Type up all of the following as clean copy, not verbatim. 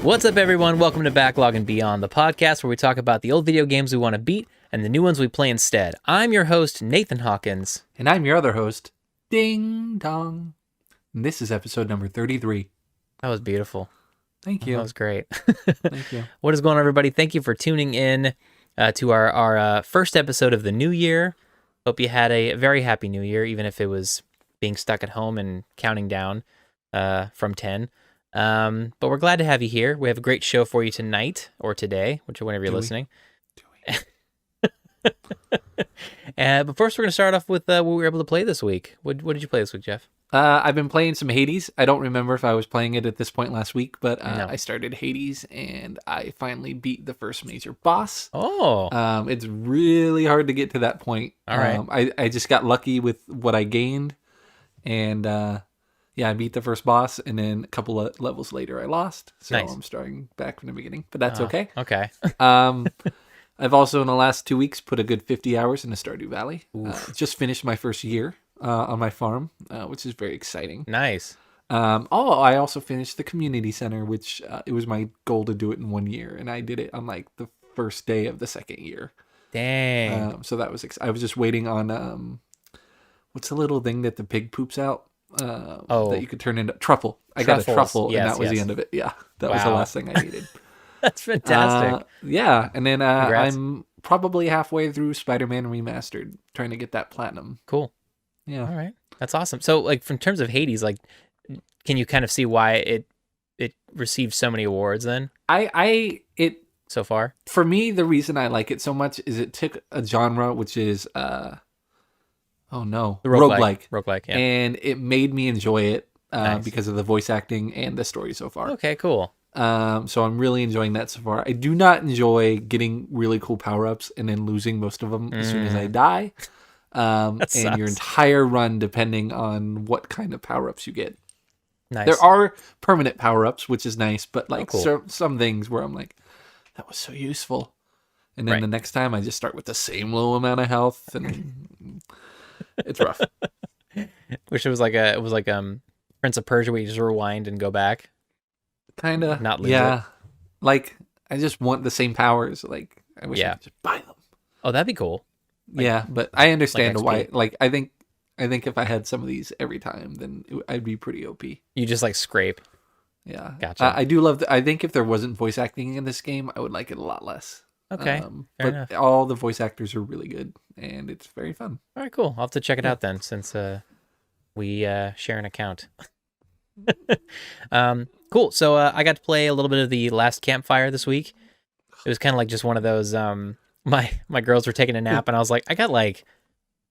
What's up, everyone? Welcome to Backlog and Beyond, the podcast where we talk about the old video games we want to beat and the new ones we play instead. I'm your host, Nathan Hawkins. And I'm your other host, Ding Dong. And this is episode number 33. That was beautiful. Thank you. That was great. Thank you. What is going on, everybody? Thank you for tuning in to our first episode of the new year. Hope you had a very happy new year, even if it was being stuck at home and counting down from 10. But we're glad to have you here. We have a great show for you tonight or today, whenever you're listening. But first, we're going to start off with what we were able to play this week. What did you play this week, Jeff? I've been playing some Hades. I don't remember if I was playing it at this point last week, but No. I started Hades and I finally beat the first major boss. Oh. It's really hard to get to that point. All right. I just got lucky with what I gained, and I beat the first boss, and then a couple of levels later I lost. So Nice. I'm starting back from the beginning, but that's okay. Okay. I've also in the last 2 weeks put a good 50 hours into Stardew Valley. Just finished my first year on my farm, which is very exciting. Nice. I also finished the community center, which it was my goal to do it in 1 year, and I did it on like the first day of the second year. Dang. So that was I was just waiting on what's the little thing that the pig poops out that you could turn into truffle. I got a truffle, Yes, and that was the end of it. Yeah, that was the last thing I needed. That's fantastic. And then Congrats. I'm probably halfway through Spider-Man Remastered, trying to get that platinum. Cool. Yeah. All right. That's awesome. So, like, from terms of Hades, like, can you kind of see why it received so many awards then so far? For me, the reason I like it so much is it took a genre which is The roguelike. Roguelike, yeah. And it made me enjoy it Nice. because of the voice acting and the story so far. Okay, cool. So I'm really enjoying that so far. I do not enjoy getting really cool power-ups and then losing most of them as soon as I die. And sucks. your entire run depending on what kind of power-ups you get. Nice. There are permanent power-ups, which is nice, but like cool. some things where I'm like, that was so useful. And then Right. the next time I just start with the same low amount of health, and it's rough. Wish it was like Prince of Persia where you just rewind and go back. Kind of. Not lose yeah. Like, I just want the same powers. Like, I wish I Yeah. could just buy them. Oh, that'd be cool. Yeah, but I understand XP. why. Like, I think if I had some of these every time, then I'd be pretty OP. You just like scrape. Yeah. Gotcha. I do love I think if there wasn't voice acting in this game, I would like it a lot less. Okay. Fair But enough. all the voice actors are really good, and it's very fun. All right, cool. I'll have to check it out then, since we share an account. Cool. So I got to play a little bit of the Last Campfire this week. It was kind of like just one of those. My girls were taking a nap, and I was like, I got like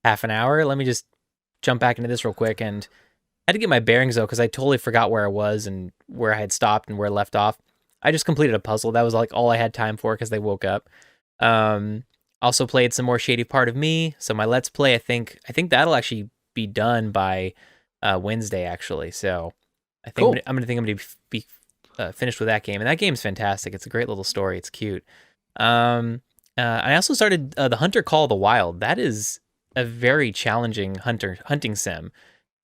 half an hour. Let me just jump back into this real quick. And I had to get my bearings though, because I totally forgot where I was and where I had stopped and where I left off. I just completed a puzzle. That was like all I had time for because they woke up. Also played some more Shady Part of Me. So my Let's Play, I think that'll actually be done by Wednesday, actually. So I think Cool. I'm gonna be finished with that game, and that game's fantastic. It's a great little story. It's cute. I also started the Hunter Call of the Wild. That is a very challenging hunting sim.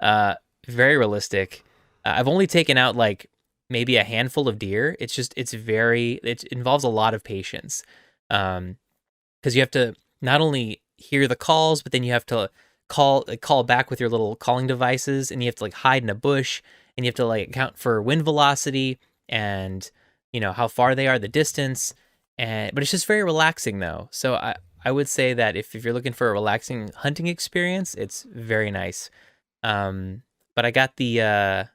Very realistic. I've only taken out like maybe a handful of deer. It involves a lot of patience. Because you have to not only hear the calls, but then you have to call back with your little calling devices, and you have to like hide in a bush, and you have to like account for wind velocity and how far they are, the distance, but it's just very relaxing though. So I would say that if you're looking for a relaxing hunting experience, it's very nice. But I got the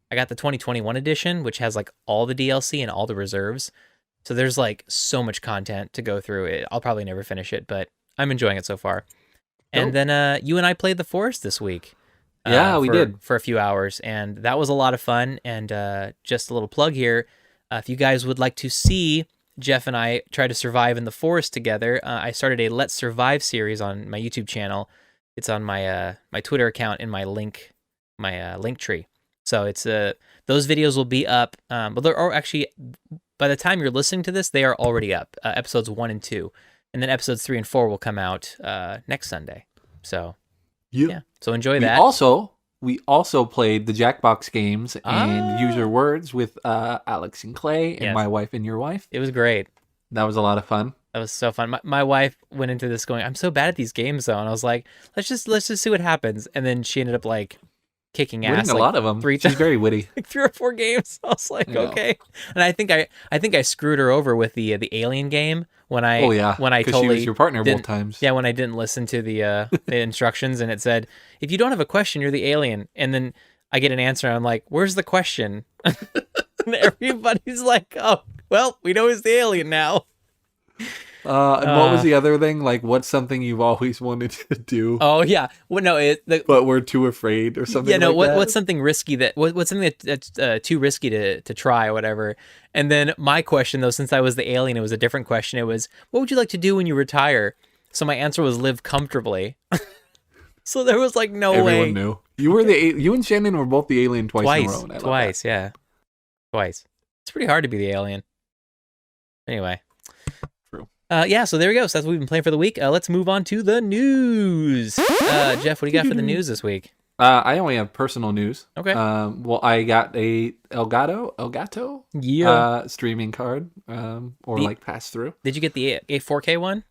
2021 edition, which has like all the DLC and all the reserves. So there's like so much content to go through. I'll probably never finish it, but I'm enjoying it so far. And then you and I played The Forest this week. Yeah, we did. For a few hours, and that was a lot of fun. And just a little plug here, if you guys would like to see Jeff and I try to survive in the forest together, I started a Let's Survive series on my YouTube channel. It's on my my Twitter account in my link tree. So it's those videos will be up, but there are actually, by the time you're listening to this, they are already up. Episodes 1 and 2, and then episodes 3 and 4 will come out next Sunday. So yeah, so enjoy that. Also we also played the Jackbox games and Use Your Ah, Words with Alex and Clay and yes, my wife and your wife. it was great. That was a lot of fun. That was so fun. My wife went into this going, "I'm so bad at these games, though," and I was like, "Let's just see what happens." And then she ended up like kicking Winning ass a like lot of them. three She's times, very witty. like 3 or 4 games. I was like, Yeah. okay. And I think I screwed her over with the alien game when Oh yeah, I because she was totally your partner both didn't. times. Yeah, when I didn't listen to the instructions and it said, if you don't have a question, you're the alien. And then I get an answer and I'm like, where's the question? And everybody's like, oh, well, we know he's the alien now. And what was the other thing? Like, what's something you've always wanted to do, Oh yeah. Well, no, but we're too afraid or something yeah, no. like that? What's something risky what's something that's too risky to try or whatever. And then my question though, since I was the alien, it was a different question. It was, what would you like to do when you retire? So my answer was live comfortably. So there was like no Everyone way. knew. You and Shannon were both the alien twice in a row. And I love that. Twice, yeah, twice. It's pretty hard to be the alien. Anyway. True. Yeah, so there we go. So that's what we've been playing for the week. Let's move on to the news. Jeff, what do you got for the news this week? I only have personal news. Okay. Well, I got a Elgato Yeah. streaming card, or The- like pass through. Did you get the 4K one?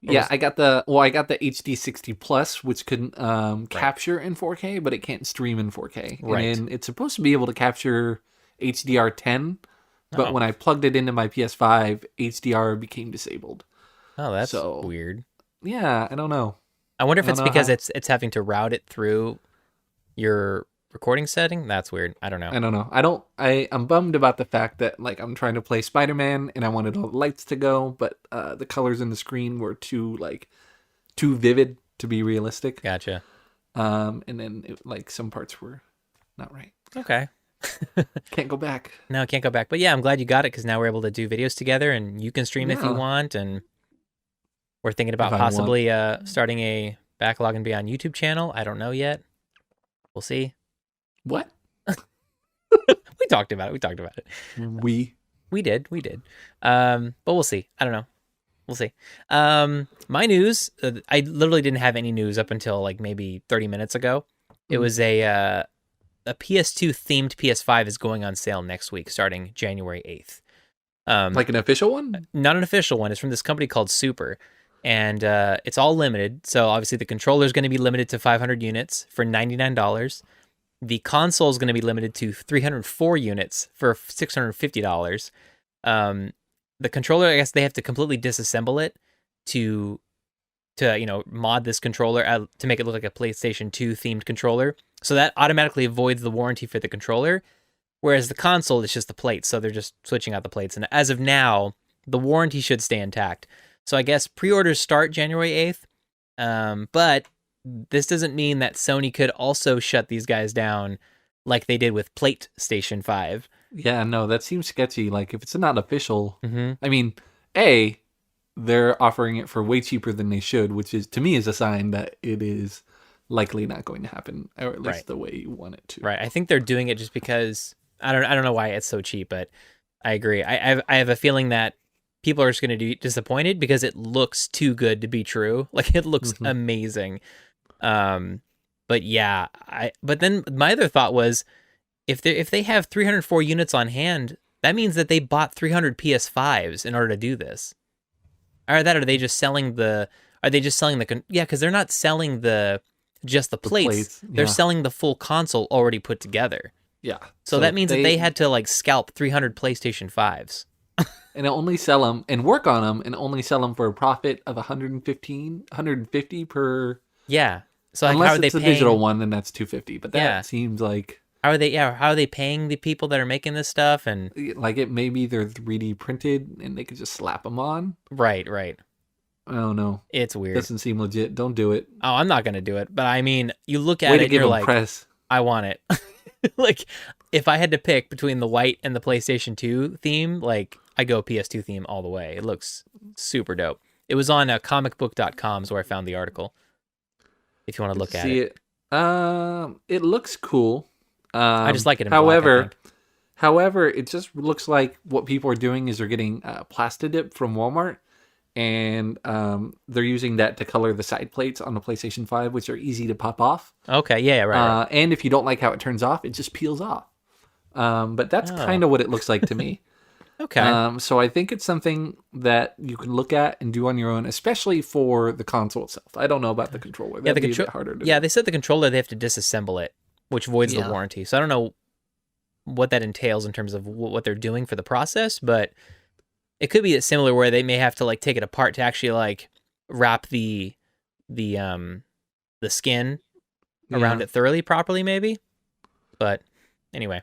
Or Yeah, was- I got the HD 60 Plus, which can capture in 4K, but it can't stream in 4K. Right. And then it's supposed to be able to capture HDR10, but Oh. when I plugged it into my PS5, HDR became disabled. Oh, that's So- weird. Yeah, I don't know. I wonder if I it's don't know because how- it's having to route it through your recording setting. That's weird. I don't know. I don't know. I'm bummed about the fact that like I'm trying to play Spider-Man and I wanted all the lights to go, but the colors in the screen were too vivid to be realistic. Gotcha. And then like some parts were not right. Okay. Can't go back. No, I can't go back. But yeah, I'm glad you got it because now we're able to do videos together and you can stream if you Yeah. want. And we're thinking about If I possibly starting a Backlog and Beyond YouTube channel. I don't know yet. We'll see. What? We talked about it. We did. But we'll see. I don't know. We'll see. My news, I literally didn't have any news up until like maybe 30 minutes ago. It was a PS2 themed PS5 is going on sale next week, starting January 8th. Like an official one? Not an official one. It's from this company called Super. And it's all limited. So obviously the controller is going to be limited to 500 units for $99. The console is going to be limited to 304 units for $650. The controller, I guess they have to completely disassemble it to mod this controller to make it look like a PlayStation 2 themed controller. So that automatically avoids the warranty for the controller, whereas the console is just the plates. So they're just switching out the plates. And as of now, the warranty should stay intact. So I guess pre-orders start January 8th. But this doesn't mean that Sony could also shut these guys down like they did with PlayStation 5. Yeah, no, that seems sketchy. Like if it's not official, Mm-hmm. I mean, they're offering it for way cheaper than they should, which is to me is a sign that it is likely not going to happen, or at least Right. the way you want it to. Right. I think they're doing it just because I don't know why it's so cheap, but I agree. I have a feeling that people are just going to be disappointed because it looks too good to be true. Like it looks Mhm. amazing. But yeah, but then my other thought was if they have 304 units on hand, that means that they bought 300 PS5s in order to do this. Or are they just selling the yeah, cuz they're not selling just the plates. They're yeah. selling the full console already put together. Yeah. So that means that they had to like scalp 300 PlayStation 5s. and only sell them and work on them and only sell them for a profit of 150 per. Yeah. So like, Unless how are they it's a paying? digital one, then that's 250. But that Yeah. seems like How are they? Yeah. How are they paying the people that are making this stuff? And it maybe they're 3D printed and they could just slap them on. right. I don't know. It's weird. Doesn't seem legit. Don't do it. Oh, I'm not gonna do it. But I mean, you look at Way it to and give you're them like, press. I want it. Like, if I had to pick between the white and the PlayStation 2 theme, like I go PS2 theme all the way. It looks super dope. It was on comicbook.com is where I found the article. If you want to look at See it. it looks cool. I just like it in however, black, I think. however, it just looks like what people are doing is they're getting Plastidip from Walmart and they're using that to color the side plates on the PlayStation 5, which are easy to pop off. Okay, yeah, right. And if you don't like how it turns off, it just peels off. But that's Oh, kind of what it looks like to me. okay. So I think it's something that you can look at and do on your own, especially for the console itself. I don't know about the controller. Yeah, That'd be a bit harder to Yeah, do. they said the controller they have to disassemble it, which voids the Yeah. warranty. So I don't know what that entails in terms of what they're doing for the process, but it could be similar where they may have to like take it apart to actually like wrap the the skin around Yeah. it thoroughly properly, maybe. But anyway.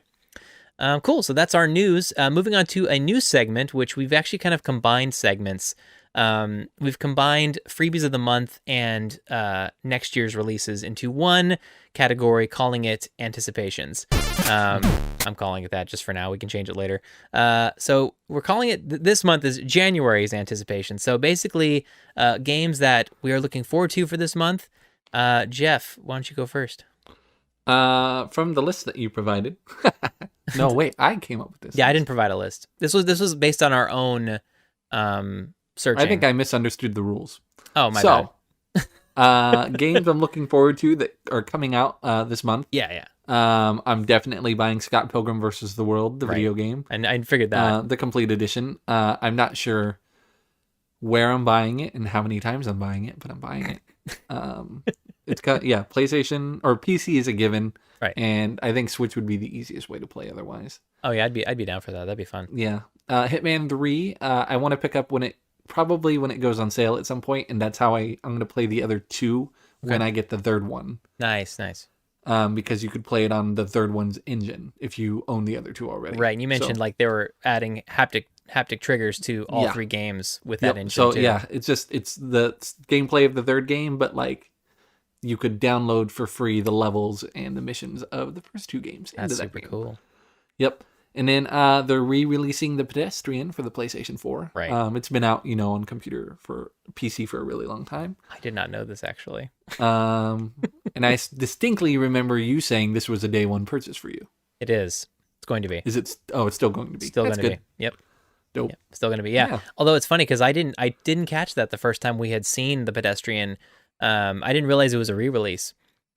Cool. So that's our news. Moving on to a new segment, which we've actually kind of combined segments. We've combined freebies of the month and next year's releases into one category, calling it anticipations. I'm calling it that just for now. We can change it later. So we're calling it this month is January's anticipation. So basically, games that we are looking forward to for this month. Jeff, why don't you go first? From the list that you provided. No, wait, I came up with this. Yeah, I list. didn't provide a list. This was based on our own searching. I think I misunderstood the rules. Oh, my bad. Games I'm looking forward to that are coming out this month. Yeah. I'm definitely buying Scott Pilgrim versus the World, the video game. And I figured that. The complete edition. I'm not sure where I'm buying it and how many times I'm buying it, but I'm buying it. It's got PlayStation or PC is a given, Right. And I think Switch would be the easiest way to play otherwise. Oh yeah, I'd be down for that. That'd be fun. Yeah. Hitman 3, I want to pick up when it goes on sale at some point, and that's how I'm going to play the other two when I get the third one. Nice. Because you could play it on the third one's engine if you own the other two already. Right. And you mentioned like they were adding haptic triggers to all three games with that engine so too. yeah, it's the gameplay of the third game, but like you could download for free the levels and the missions of the first two games. That's super cool. Yep. And then they're re-releasing The Pedestrian for the PlayStation 4. Right. It's been out, on computer for PC for a really long time. I did not know this actually. And I distinctly remember you saying this was a day one purchase for you. It is. It's going to be. Is it? Oh, it's still going to be. Still That's going to good. be. Yep. Dope. Yep. Still going to be. Yeah. Although it's funny because I didn't catch that the first time we had seen The Pedestrian. I didn't realize it was a re-release.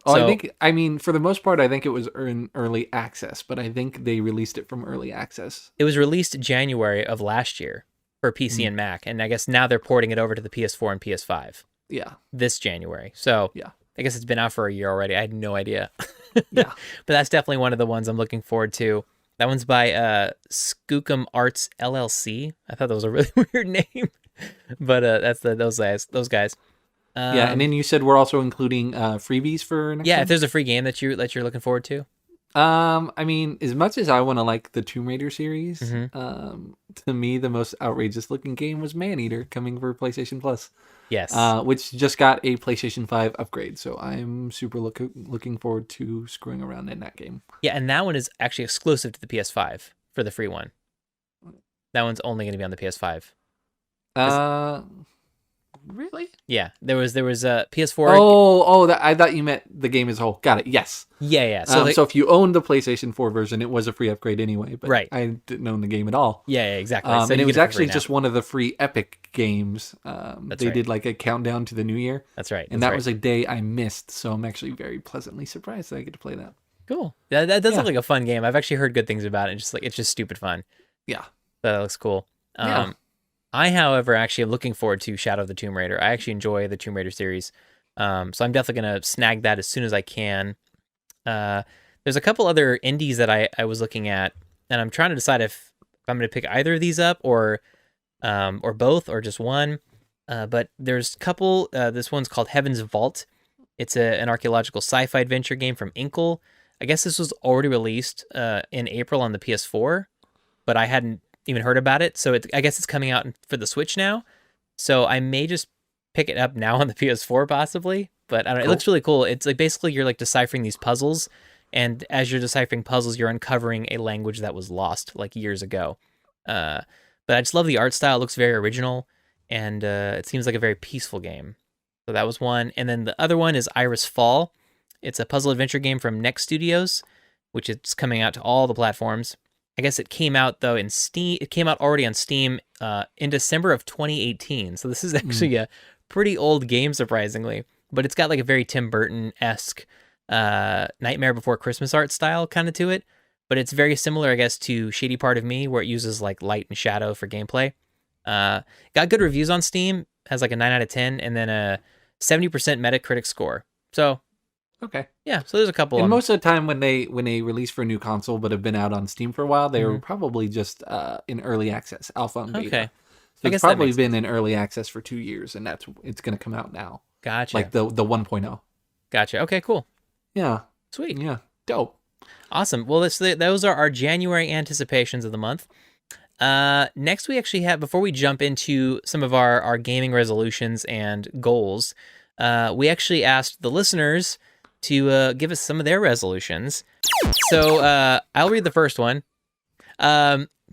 Oh, So, I mean, for the most part, I think it was in early access, but I think they released it from early access. it was released January of last year for PC and Mac, and I guess now they're porting it over to the PS4 and PS5 Yeah. this January. So Yeah. I guess it's been out for a year already. I had no idea. Yeah. But that's definitely one of the ones I'm looking forward to. That one's by Skookum Arts LLC. I thought that was a really weird name, but that's those guys. Yeah, and then you said we're also including freebies for next Yeah, month? if there's a free game that you're looking forward to. I mean, as much as I want to like the Tomb Raider series, Mm-hmm. to me the most outrageous looking game was Maneater coming for PlayStation Plus. Yes. Which just got a PlayStation 5 upgrade, so I'm super looking forward to screwing around in that game. Yeah, and that one is actually exclusive to the PS5 for the free one. That one's only going to be on the PS5. Really? Yeah, there was a PS4. I thought you meant the game as a whole. Got it. Yes. Yeah. So if you owned the PlayStation 4 version, it was a free upgrade anyway. But Right. I didn't own the game at all. Yeah, exactly. So And you it was get for actually free now. just one of the free Epic games. That's They right. did like a countdown to the new year. That's right. And that's that right. was a day I missed. So I'm actually very pleasantly surprised that I get to play that. Cool. That does Yeah. look like a fun game. I've actually heard good things about it. It's just stupid fun. Yeah. That looks cool. Yeah. I, however, actually am looking forward to Shadow of the Tomb Raider. I actually enjoy the Tomb Raider series. So I'm definitely going to snag that as soon as I can. There's a couple other indies that I was looking at, and I'm trying to decide if I'm going to pick either of these up or both or just one. But there's a couple. This one's called Heaven's Vault. It's an archaeological sci-fi adventure game from Inkle. I guess this was already released in April on the PS4, but I hadn't even heard about it. So I guess it's coming out for the Switch now. So I may just pick it up now on the PS4 possibly. But I don't know, Cool. It looks really cool. It's like basically you're like deciphering these puzzles, and as you're deciphering puzzles, you're uncovering a language that was lost like years ago. But I just love the art style. It looks very original, and it seems like a very peaceful game. So that was one. And then the other one is Iris Fall. It's a puzzle adventure game from Next Studios, which is coming out to all the platforms. I guess it came out though in Steam. It came out already on Steam in December of 2018. So this is Mm. actually a pretty old game, surprisingly. But it's got like a very Tim Burton-esque Nightmare Before Christmas art style kind of to it. But it's very similar, I guess, to Shady Part of Me, where it uses like light and shadow for gameplay. Got good reviews on Steam. Has like a 9 out of 10, and then a 70% Metacritic score. So Okay. yeah, so there's a couple. And most of the time when they release for a new console but have been out on Steam for a while, they were Mhm. probably just in early access, alpha and beta. Okay, So I it's guess that probably makes been sense. in early access for 2 years, and it's going to come out now, Gotcha, like the 1.0. gotcha. Okay, cool, Yeah, sweet, yeah, dope. awesome. Well, those are our January anticipations of the month. Next we actually have, before we jump into some of our gaming resolutions and goals, we actually asked the listeners to give us some of their resolutions. So I'll read the first one.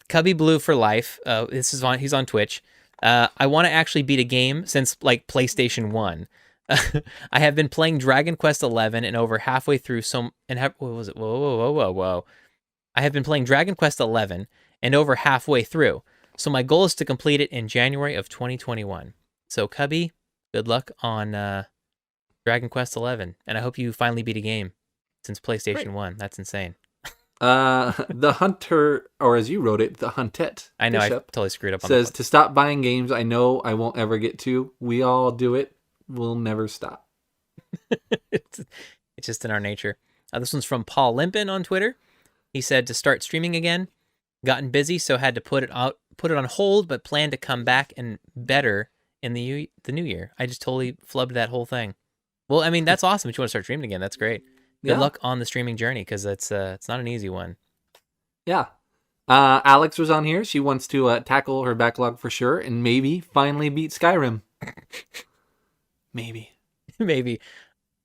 Cubby Blue for life. He's on Twitch. I want to actually beat a game since like PlayStation 1. I have been playing Dragon Quest 11 and over halfway through what was it? Whoa. I have been playing Dragon Quest 11 and over halfway through. So my goal is to complete it in January of 2021. So Cubby, good luck on Dragon Quest 11, and I hope you finally beat a game since PlayStation Great. 1. That's insane. The hunter, or as you wrote it, the huntet I know I Bishop totally screwed up on says to stop buying games I know I won't ever get to. We all do it. We'll never stop. it's, it's just in our nature. This one's from Paul Limpin on Twitter. He said to start streaming again. Gotten busy, so had to put it on hold, but plan to come back and better in the new year. I just totally flubbed that whole thing. Well, I mean, that's awesome if you want to start streaming again. That's great. Good Yeah, luck on the streaming journey, because it's not an easy one. yeah. Alex was on here. She wants to tackle her backlog for sure, and maybe finally beat Skyrim. Maybe. Maybe.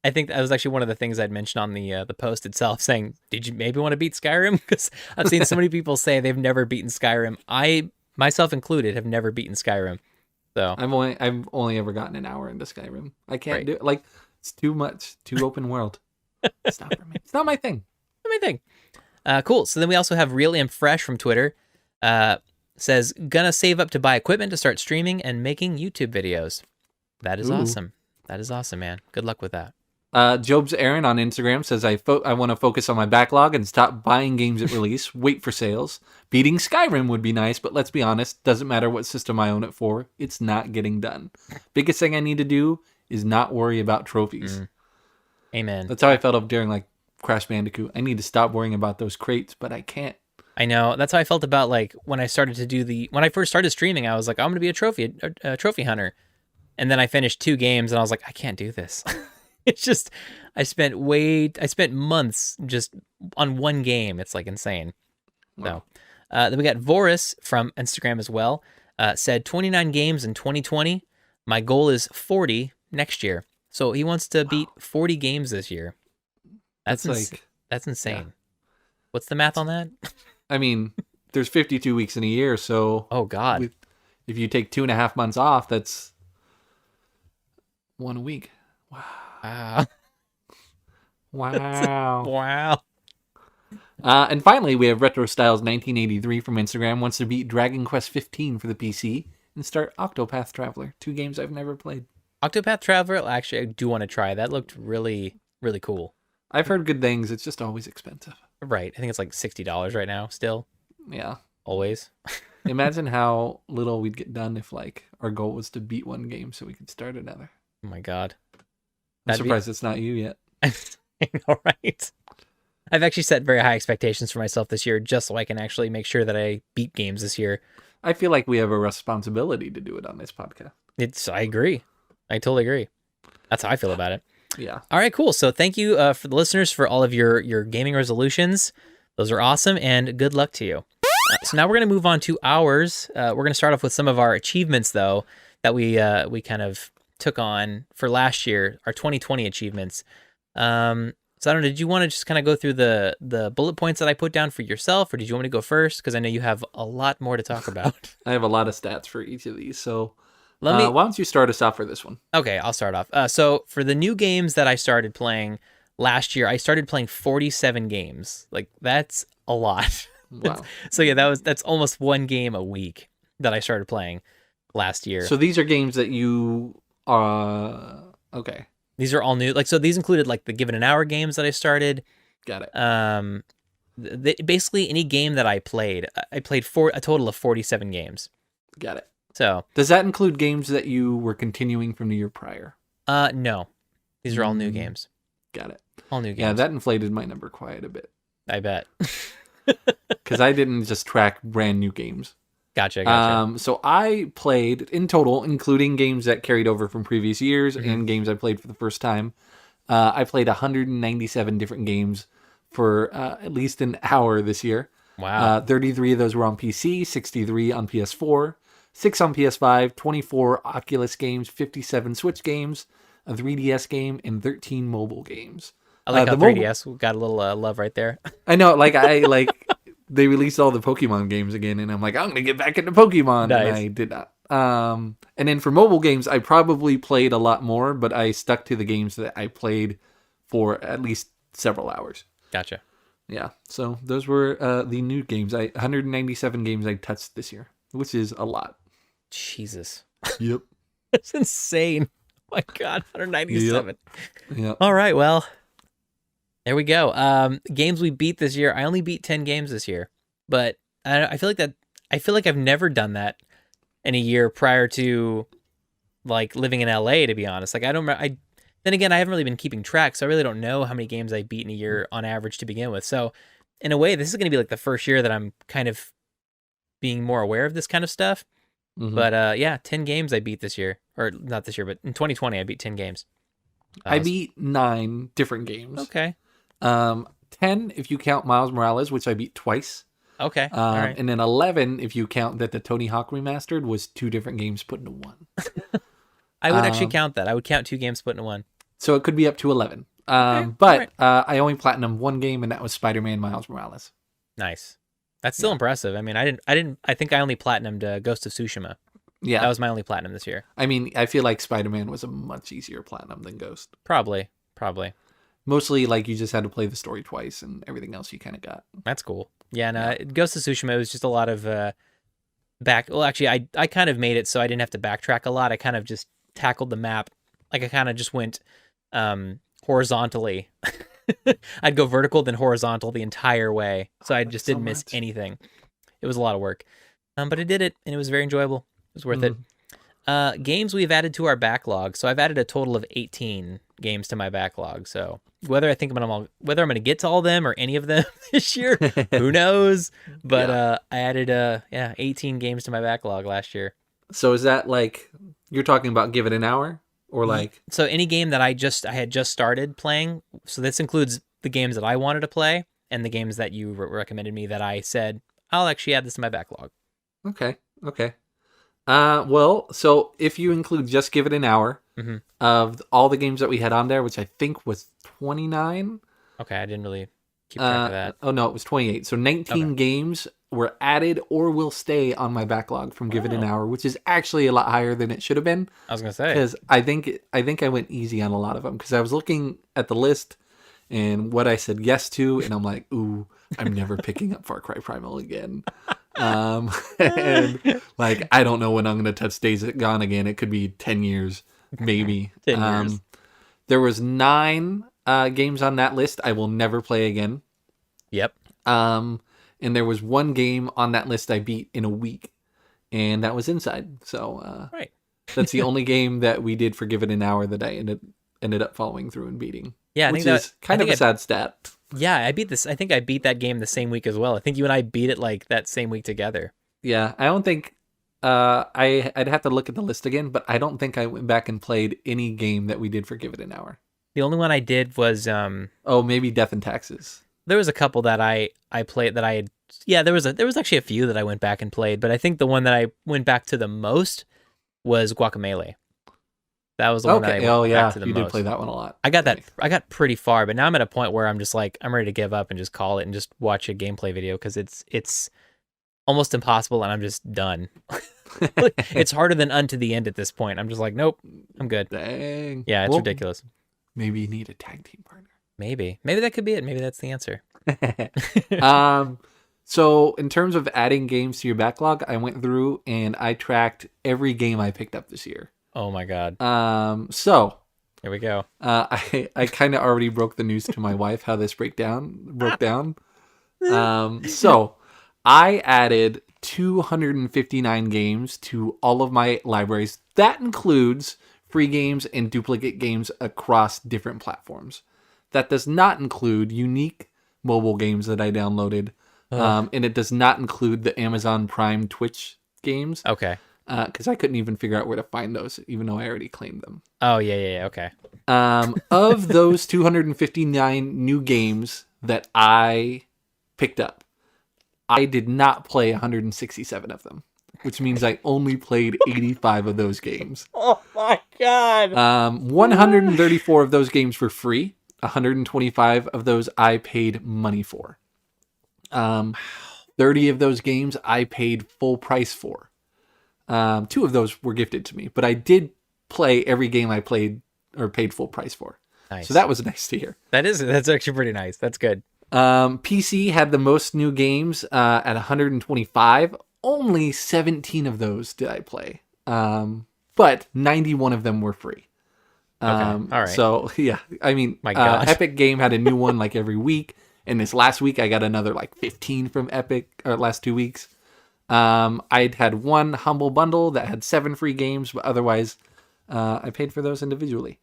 I think that was actually one of the things I'd mentioned on the post itself, saying, "Did you maybe want to beat Skyrim?" Because I've seen so many people say they've never beaten Skyrim. I, myself included, have never beaten Skyrim. So I've only ever gotten an hour into Skyrim. I can't right, do it. Like, it's too much, too open world. It's not for me. It's not my thing. not my thing. Cool. So then we also have Real Imp Fresh from Twitter. Says gonna save up to buy equipment to start streaming and making YouTube videos. That is Ooh. awesome. That is awesome, man. Good luck with that. Job's Aaron on Instagram says I want to focus on my backlog and stop buying games at release. Wait for sales. Beating Skyrim would be nice, but let's be honest, doesn't matter what system I own it for. It's not getting done. Biggest thing I need to do is not worry about trophies. Amen. That's how I felt up during like Crash Bandicoot. I need to stop worrying about those crates, but I can't. I know. That's how I felt about like when I started to do when I first started streaming. I was like, I'm gonna be a trophy hunter, and then I finished 2 games, and I was like, I can't do this. It's just I spent months just on one game. It's like insane. Wow. So then we got Voris from Instagram as well. Said 29 games in 2020. My goal is 40 next year. So he wants to beat 40 games this year. That's That's insane. What's the math on that? I mean, there's 52 weeks in a year, so Oh God. if you take 2.5 months off, that's 1 a week. Wow. Wow. Wow. Wow. And finally, we have Retro Styles 1983 from Instagram wants to beat Dragon Quest 15 for the PC and start Octopath Traveler, 2 games I've never played. Octopath Traveler, actually, I do want to try. That looked really, really cool. I've heard good things. It's just always expensive. Right. I think it's like $60 right now still. Yeah. Always. Imagine how little we'd get done if like our goal was to beat one game so we could start another. Oh my God. I'm surprised it's not you yet. I know, right? I've actually set very high expectations for myself this year just so I can actually make sure that I beat games this year. I feel like we have a responsibility to do it on this podcast. I agree. I totally agree. That's how I feel about it. Yeah. All right, cool. So thank you for the listeners for all of your gaming resolutions. Those are awesome, and good luck to you. So now we're going to move on to ours. We're going to start off with some of our achievements, though, that we kind of took on for last year, our 2020 achievements. So I don't know, did you want to just kind of go through the bullet points that I put down for yourself, or did you want me to go first? Because I know you have a lot more to talk about. I have a lot of stats for each of these, so Let me. why don't you start us off for this one? Okay, I'll start off. So for the new games that I started playing last year, I started playing 47 games. Like, that's a lot. Wow. So yeah, that's almost one game a week that I started playing last year. So these are games that you okay. These are all new. Like, so these included like the Given an Hour games that I started. Got it. Basically any game that I played a total of 47 games. Got it. So Does that include games that you were continuing from the year prior? no, these are all new games. Got it. All new games. Yeah, that inflated my number quite a bit. I bet. Because I didn't just track brand new games. Gotcha. So I played in total, including games that carried over from previous years and games I played for the first time. I played 197 different games for at least an hour this year. Wow. 33 of those were on PC, 63 on PS4, 6 on PS5, 24 Oculus games, 57 Switch games, a 3DS game, and 13 mobile games. I like how 3DS got a little love right there. I know, they released all the Pokemon games again, and I'm like, I'm gonna get back into Pokemon, Nice. and I did not. And then for mobile games, I probably played a lot more, but I stuck to the games that I played for at least several hours. Gotcha. Yeah, so those were the new games. 197 games I touched this year, which is a lot. Jesus. Yep. That's insane. Oh my God, 197. Yep. All right, well, there we go. Games we beat this year. I only beat 10 games this year, but I feel like I've never done that in a year prior to like living in LA, to be honest. Like, I don't remember. Then again, I haven't really been keeping track, so I really don't know how many games I beat in a year on average to begin with. So in a way, this is going to be like the first year that I'm kind of being more aware of this kind of stuff. Mm-hmm. But yeah, 10 games I beat this year, or not this year, but in 2020 I beat 10 games. I beat 9 different games. Okay. 10 if you count Miles Morales, which I beat twice. Okay. All right. And then 11 if you count that the Tony Hawk Remastered was 2 different games put into one. I would actually count that. I would count 2 games put into one. So it could be up to 11. Okay. But I only platinumed 1 game, and that was Spider-Man Miles Morales. Nice. That's still impressive. I mean, I think I only platinumed Ghost of Tsushima. Yeah. That was my only platinum this year. I mean, I feel like Spider-Man was a much easier platinum than Ghost. Probably. Mostly, like, you just had to play the story twice, and everything else you kind of got. That's cool. Yeah, and Ghost of Tsushima was just a lot of well, actually, I kind of made it so I didn't have to backtrack a lot. I kind of just tackled the map. Like, I kind of just went horizontally. I'd go vertical, then horizontal the entire way. So I just didn't miss anything. It was a lot of work. But I did it, and it was very enjoyable. It was worth it. Games we've added to our backlog. So I've added a total of 18 games to my backlog. So whether I'm going to get to all of them or any of them this year, who knows? But I added 18 games to my backlog last year. So is that like you're talking about Give It an Hour, or like so any game that I had just started playing? So this includes the games that I wanted to play and the games that you recommended me that I said I'll actually add this to my backlog. Okay. Well, so if you include just Give It an Hour of all the games that we had on there, which I think was 29. Okay, I didn't really keep track of that. Oh no, it was 28. So 19 games were added or will stay on my backlog from Give It an Hour, which is actually a lot higher than it should have been. I was gonna say, because I think I went easy on a lot of them, because I was looking at the list and what I said yes to, and I'm like, ooh, I'm never picking up Far Cry Primal again. And like, I don't know when I'm gonna touch Days Gone again. It could be 10 years, maybe. 10 years. There was 9 games on that list I will never play again. Yep. And there was 1 game on that list I beat in a week, and that was Inside. So right. That's the only game that we did for Give It an Hour that I ended up following through and beating. Yeah, I which think is kind of a sad stat. Yeah, I think I beat that game the same week as well. I think you and I beat it like that same week together. Yeah, I don't think I'd have to look at the list again, but I don't think I went back and played any game that we did for Give It an Hour. The only one I did was maybe Death and Taxes. There was a couple that I played that I had. Yeah, there was actually a few that I went back and played, but I think the one that I went back to the most was Guacamelee. That was the one that I went back to the most. You did play that one a lot. I got pretty far, but now I'm at a point where I'm just like, I'm ready to give up and just call it and just watch a gameplay video, because it's almost impossible and I'm just done. It's harder than Unto the End at this point. I'm just like, nope, I'm good. Dang. Yeah, it's ridiculous. Maybe you need a tag team partner. Maybe that could be it. Maybe that's the answer. So in terms of adding games to your backlog, I went through and I tracked every game I picked up this year. Oh my god. So Here we go. I kind of already broke the news to my wife how this broke down. So I added 259 games to all of my libraries. That includes free games and duplicate games across different platforms. That does not include unique mobile games that I downloaded. And it does not include the Amazon Prime Twitch games. Okay. Because I couldn't even figure out where to find those, even though I already claimed them. Oh, yeah. Okay. Of those 259 new games that I picked up, I did not play 167 of them, which means I only played 85 of those games. Oh my god. 134 of those games were free. 125 of those I paid money for. 30 of those games I paid full price for. 2 of those were gifted to me, but I did play every game I played or paid full price for. Nice. So that was nice to hear. That's actually pretty nice. That's good. PC had the most new games at 125. Only 17 of those did I play. But 91 of them were free. Okay. All right. So, yeah. I mean, My God. Epic Game had a new one like every week. And this last week, I got another like 15 from Epic, or last 2 weeks. I'd had one Humble Bundle that had 7 free games, but otherwise, I paid for those individually.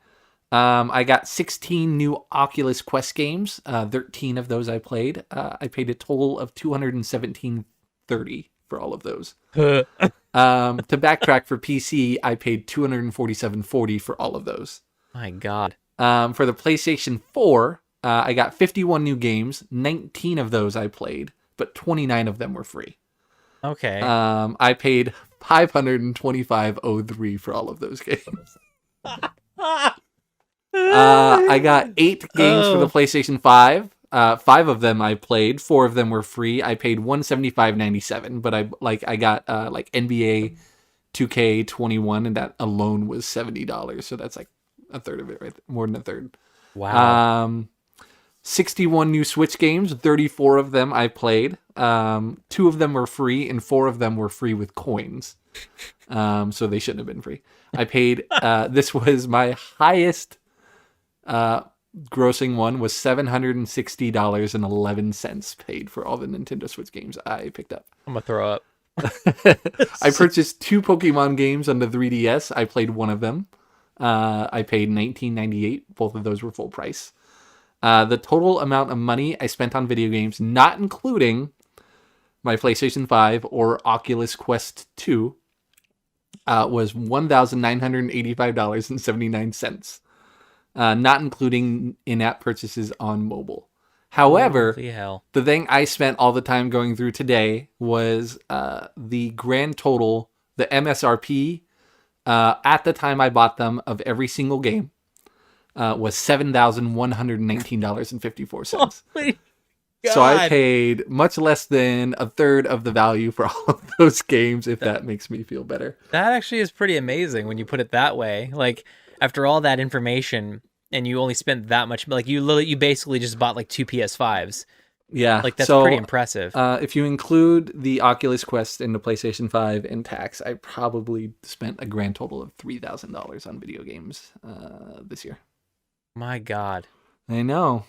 I got 16 new Oculus Quest games. 13 of those I played. I paid a total of $217.30 for all of those. To backtrack for PC, I paid $247.40 for all of those. My God. For the PlayStation 4, I got 51 new games. 19 of those I played, but 29 of them were free. Okay. I paid $525.03 for all of those games. I got 8 games for the PlayStation 5. 5 of them I played. 4 of them were free. I paid $175.97, but I got NBA 2K21, and that alone was $70. So that's like a third of it, right? More than a third. Wow. 61 new Switch games. 34 of them I played. 2 of them were free, and 4 of them were free with coins. So they shouldn't have been free. I paid. This was my highest grossing one, was $760.11 paid for all the Nintendo Switch games I picked up. I'm gonna throw up. I purchased 2 Pokemon games on the 3DS. I played one of them. I paid $19.98. Both of those were full price. The total amount of money I spent on video games, not including my PlayStation 5 or Oculus Quest 2, was $1,985.79. Not including in-app purchases on mobile. However, Holy hell. the thing I spent all the time going through today was the grand total, the MSRP, at the time I bought them of every single game, was $7,119.54. God. So I paid much less than a third of the value for all of those games, if that makes me feel better. That actually is pretty amazing when you put it that way. Like, after all that information, and you only spent that much, like you basically just bought like 2 PS5s. Yeah, Like, that's pretty impressive. If you include the Oculus Quest and the PlayStation 5 and tax, I probably spent a grand total of $3,000 on video games this year. My God. I know.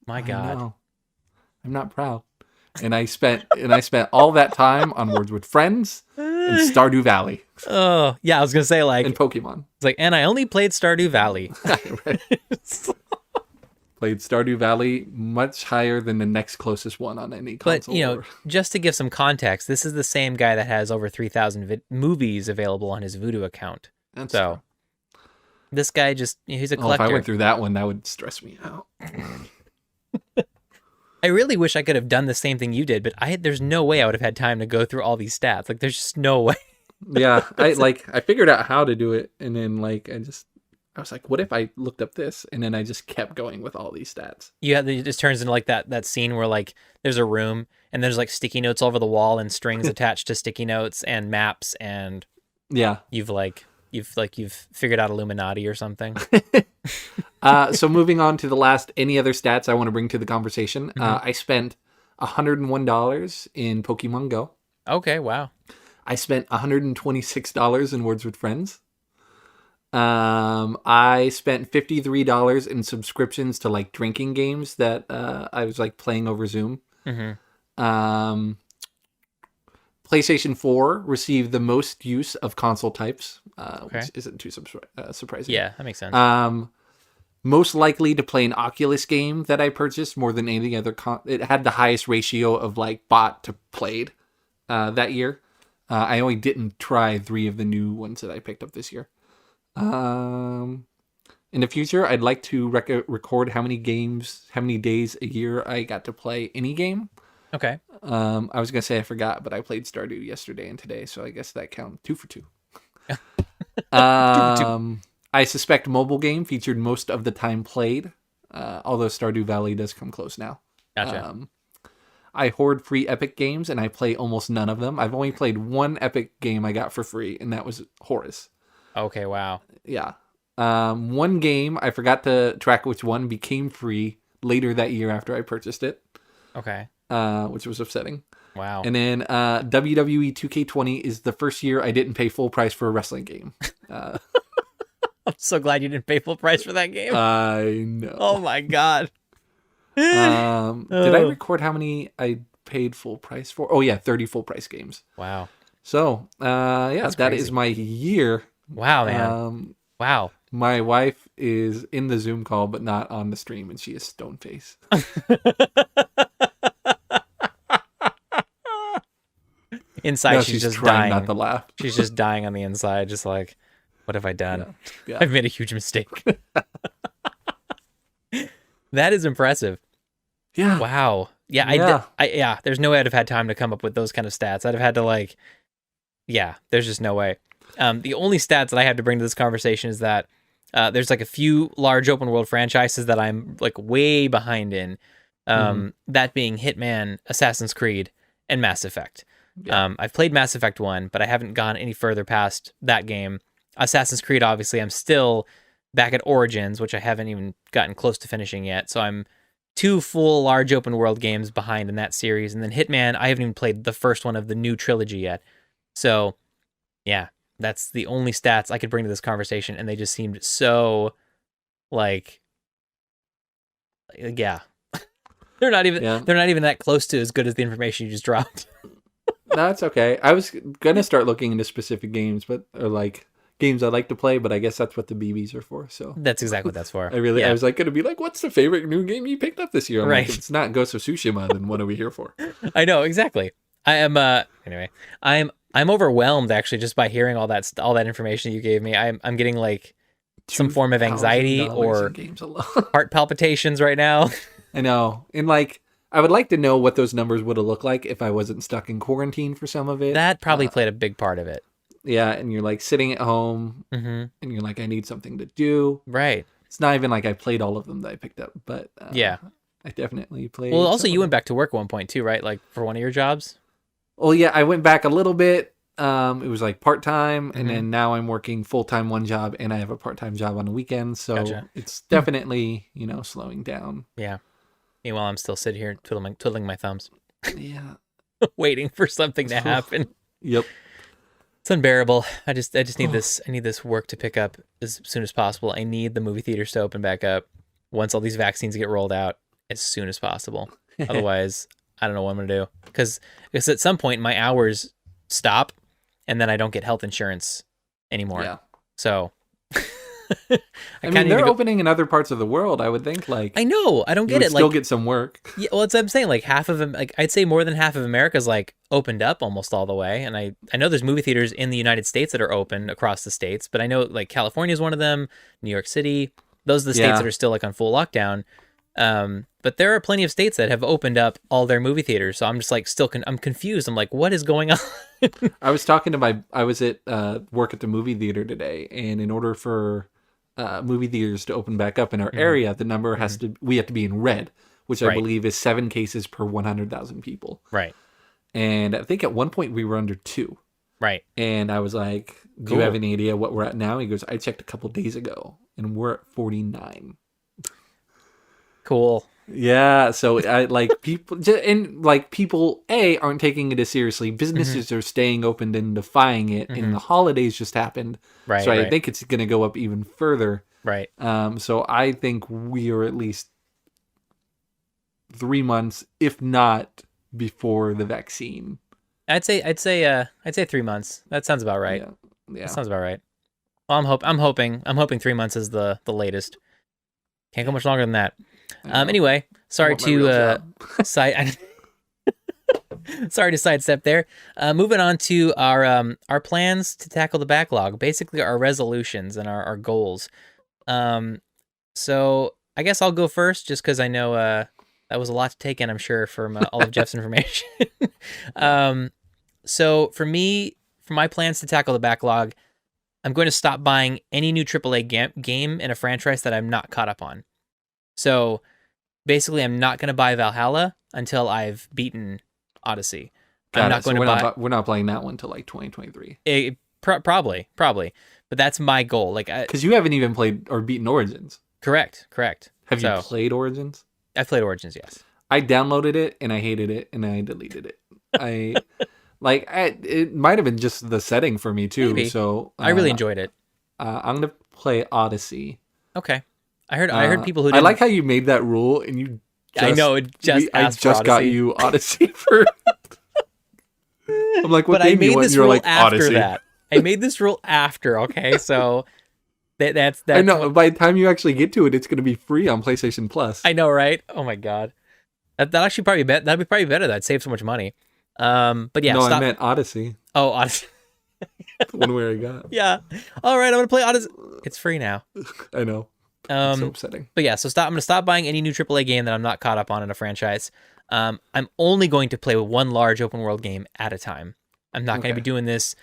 My God. I know. I'm not proud. And I spent all that time on Words with Friends and Stardew Valley Oh, yeah, I was going to say, like, and Pokemon. it's like, and I only played Stardew Valley. Right. Played Stardew Valley much higher than the next closest one on any console. But, you know, just to give some context, this is the same guy that has over 3,000 movies available on his Vudu account. That's So, this guy just, he's a if collector. I went through that one, that would stress me out. I really wish I could have done the same thing you did, but there's no way I would have had time to go through all these stats. Like, there's just no way. Yeah, I figured out how to do it, and then I was like, what if I looked up this? And then I just kept going with all these stats. Yeah, it just turns into like that scene where like there's a room and there's like sticky notes all over the wall and strings attached to sticky notes and maps, and Yeah. you've figured out Illuminati or something. So moving on to the last, any other stats I want to bring to the conversation. I spent $101 in Pokemon Go. Okay, wow. I spent $126 in Words with Friends. I spent $53 in subscriptions to like drinking games that I was like playing over Zoom. Mm-hmm. Um, PlayStation 4 received the most use of console types, Okay. which isn't too surprising. Yeah, that makes sense. Most likely to play an Oculus game that I purchased more than any other. It had the highest ratio of like bought to played that year. I only didn't try 3 of the new ones that I picked up this year. In the future, I'd like to record how many days a year I got to play any game. Okay. I was gonna say I forgot, but I played Stardew yesterday and today, so I guess that counts 2 for 2. Two for two. I suspect mobile game featured most of the time played, although Stardew Valley does come close now. Gotcha. I hoard free Epic games, and I play almost none of them. I've only played one Epic game I got for free, and that was Horus. Okay, wow. Yeah. One game, I forgot to track which one, became free later that year after I purchased it, Okay. which was upsetting. Wow. And then WWE 2K20 is the first year I didn't pay full price for a wrestling game. I'm so glad you didn't pay full price for that game. I know. Oh my god. Did I record how many I paid full price for? Oh yeah, 30 full price games. Wow. So, yeah, That's that crazy. is my year. Wow, man. Wow. My wife is in the Zoom call, but not on the stream, and she is stone face. Inside, No, she's just trying dying. not to laugh. She's just dying on the inside, just like, what have I done? Yeah. I've made a huge mistake. That is impressive. Yeah. Wow. Yeah, Yeah. there's no way I'd have had time to come up with those kind of stats. I'd have had to like, yeah, there's just no way. The only stats that I have to bring to this conversation is that there's like a few large open world franchises that I'm like way behind in. That being Hitman, Assassin's Creed, and Mass Effect. Yeah. I've played Mass Effect 1, but I haven't gone any further past that game. Assassin's Creed, obviously, I'm still back at Origins, which I haven't even gotten close to finishing yet. So I'm 2 full large open world games behind in that series. And then Hitman, I haven't even played the first one of the new trilogy yet. So, yeah, that's the only stats I could bring to this conversation. And they just seemed so, like, yeah. They're not even that close to as good as the information you just dropped. No, it's okay. I was gonna start looking into specific games, or like games I like to play, but I guess that's what the BBs are for. So That's exactly what that's for. I was like gonna be like, "What's the favorite new game you picked up this year?" I'm Right. like, if it's not Ghost of Tsushima, then what are we here for? I know, exactly. I am anyway, I'm overwhelmed actually just by hearing all that information you gave me. I'm getting like some form of anxiety $2,000 or in games alone. heart palpitations right now. I know, and like I would like to know what those numbers would have looked like if I wasn't stuck in quarantine for some of it. That probably played a big part of it. Yeah, and you're like sitting at home, and you're like, I need something to do. Right. It's not even like I played all of them that I picked up, but yeah, I definitely played. Well, also you went back to work at one point too, right? Like for one of your jobs. Well, yeah, I went back a little bit. It was like part-time, and then now I'm working full-time one job, and I have a part-time job on the weekends. So it's definitely, slowing down. Yeah. Meanwhile, I'm still sitting here twiddling my thumbs. Yeah. Waiting for something to happen. Yep. It's unbearable. I just need this. I need this work to pick up as soon as possible. I need the movie theaters to open back up once all these vaccines get rolled out as soon as possible. Otherwise, I don't know what I'm gonna do. Because at some point my hours stop, and then I don't get health insurance anymore. Yeah. So. I mean, they're opening in other parts of the world. I would think, like, I know, I don't get it. Still like, get some work. Yeah, well, it's what I'm saying. Like half of them, like I'd say more than half of America's like opened up almost all the way. And I know there's movie theaters in the United States that are open across the states, but I know like California is one of them. New York City, those are the states that are still like on full lockdown. But there are plenty of states that have opened up all their movie theaters. So I'm just like I'm confused. I'm like, what is going on? I was talking to I was at work at the movie theater today, and in order for movie theaters to open back up in our area, the number we have to be in red, which I believe is 7 cases per 100,000 people. Right. And I think at one point we were under 2. Right. And I was like, do you have any idea what we're at now? He goes, I checked a couple days ago and we're at 49. Cool. Yeah, so I like people and like people aren't taking it as seriously. Hmm. Businesses are staying open and defying it, and Hmm. the holidays just happened, so Right, I right, think it's going to go up even further. right. So I think we are at least 3 months, if not before the vaccine. I'd say 3 months. That sounds about right. Yeah, That yeah, sounds about right. Well, I'm hoping 3 months is the latest. Can't go yeah. much longer than that. I know. Anyway, I sorry want my to real job. side sorry to sidestep there. Moving on to our plans to tackle the backlog, basically our resolutions and our goals. Um, so I guess I'll go first, just because I know that was a lot to take in. I'm sure from all of Jeff's information. Yeah, um, so for my plans to tackle the backlog, I'm going to stop buying any new AAA game in a franchise that I'm not caught up on. So basically, I'm not going to buy Valhalla until I've beaten Odyssey. I'm got not it. going So to buy we're not playing that one till like 2023 it, probably, but that's my goal. Like, because you haven't even played or beaten Origins. correct. Have you So played Origins? I've played Origins, yes. I downloaded it and I hated it and I deleted it. I it might have been just the setting for me too. Maybe So I really enjoyed it. I'm gonna play Odyssey. Okay, I heard people who I like didn't. how you made that rule and you I know it just I asked for just got Odyssey, you Odyssey for. I'm like, what but I game do you made want? And this you're rule like after Odyssey. that. I made this rule after. Okay, so I that's know. what By the time you actually get to it, it's gonna be free on PlayStation Plus. I know, right? Oh my god. That actually probably that'd be probably better. That'd save so much money. But yeah, No, I stop. meant Odyssey. Oh, Odyssey. The one where I got. Yeah. All right, I'm gonna play Odyssey. It's free now. I know. It's so Um, upsetting. but yeah, so I'm gonna stop buying any new AAA game that I'm not caught up on in a franchise. I'm only going to play one large open world game at a time. I'm not going to be Okay. doing this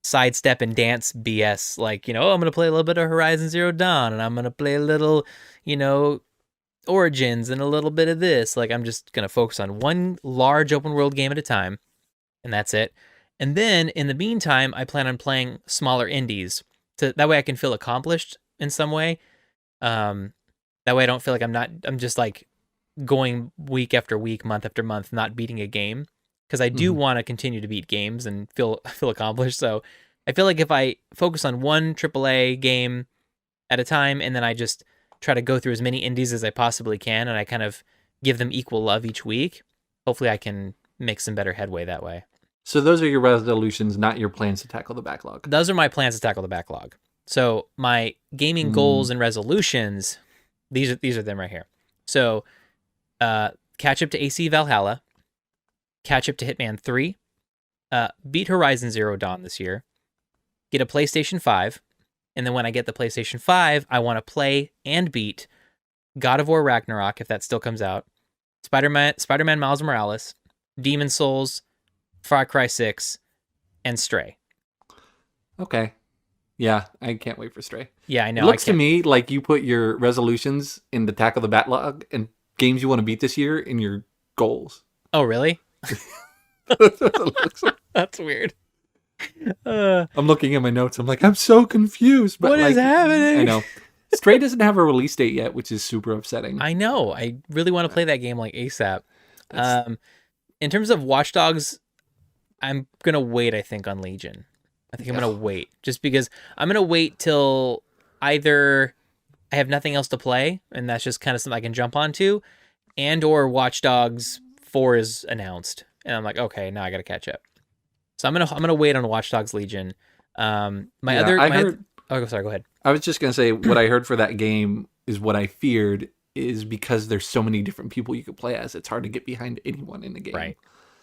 sidestep and dance BS. Like, I'm going to play a little bit of Horizon Zero Dawn, and I'm going to play a little, you know, Origins and a little bit of this. Like, I'm just going to focus on one large open world game at a time, and that's it. And then in the meantime, I plan on playing smaller indies. That way I can feel accomplished in some way. Um, that way I don't feel like I'm just like going week after week, month after month, not beating a game. Because I do Hmm. want to continue to beat games and feel accomplished. So I feel like if I focus on one AAA game at a time, and then I just try to go through as many indies as I possibly can, and I kind of give them equal love each week, hopefully I can make some better headway that way. So those are your resolutions, not your plans to tackle the backlog. Those are my plans to tackle the backlog. So my gaming Mm. goals and resolutions, these are them right here. So catch up to AC Valhalla, catch up to Hitman 3, beat Horizon Zero Dawn this year, get a PlayStation 5, and then when I get the PlayStation 5, I want to play and beat God of War Ragnarok if that still comes out, Spider-Man Miles Morales, Demon Souls, Far Cry 6, and Stray. Okay. Yeah, I can't wait for Stray. Yeah, I It know. I looks to can't. me like you put your resolutions in the tackle the backlog and games you want to beat this year in your goals. Oh, really? That's what it looks like. That's weird. Uh, I'm looking at my notes. I'm like, I'm so confused. But what is like, I happening? know. Stray doesn't have a release date yet, which is super upsetting. I know. I really want to play that game like ASAP. That's Um, in terms of Watch Dogs, I'm gonna wait. I think on Legion. I think I'm gonna wait just because I'm gonna wait till either I have nothing else to play and that's just kind of something I can jump onto, and or Watch Dogs 4 is announced and I'm like, okay, now I gotta catch up. So I'm gonna wait on Watch Dogs Legion. My yeah. other I my heard. oh sorry, go ahead. I was just gonna say what I heard for that game is what I feared is because there's so many different people you could play as. It's hard to get behind anyone in the game. Right,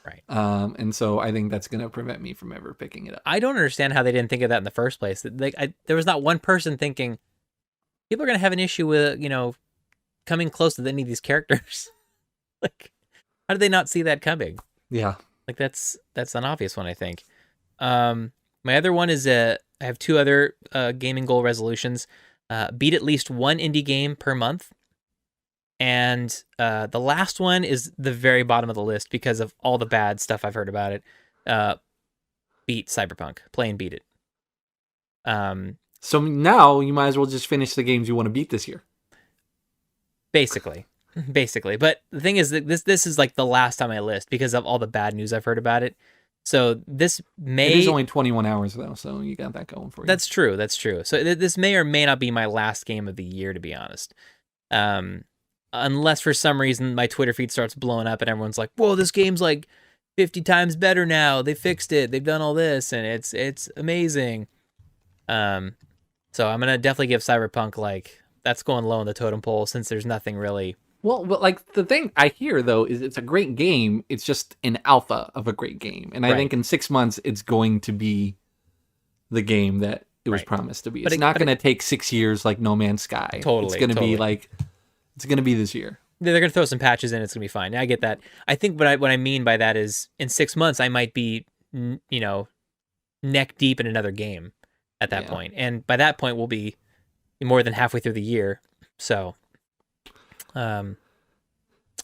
right. And so I think that's gonna prevent me from ever picking it up. I don't understand how they didn't think of that in the first place. There was not one person thinking people are gonna have an issue with coming close to any of these characters. Like, how did they not see that coming? Yeah. Like that's an obvious one, I think. My other one is I have two other gaming goal resolutions. Beat at least one indie game per month, and the last one is the very bottom of the list because of all the bad stuff I've heard about it. Uh, beat Cyberpunk, play and beat it. So now you might as well just finish the games you want to beat this year. Basically. basically. But the thing is that this is like the last on my list because of all the bad news I've heard about it. So this It is may only 21 hours though, so you got that going for you. That's true. That's true. So this may or may not be my last game of the year, to be honest. Um, unless for some reason my Twitter feed starts blowing up and everyone's like, "Whoa, this game's like 50 times better now. They fixed it. They've done all this, and it's amazing." Um, so I'm gonna definitely give Cyberpunk like that's going low on the totem pole since there's nothing really. Well, but like the thing I hear though is it's a great game. It's just an alpha of a great game, and I Right. think in 6 months it's going to be the game that it was Right. promised to be. But It's not going to take 6 years like No Man's Sky. Totally, It's going to totally. be like it's going to be this year. They're gonna throw some patches in. It's gonna be fine. I get that. I think what I mean by that is in 6 months I might be neck deep in another game at that Yeah. point, and by that point we'll be more than halfway through the year. So, I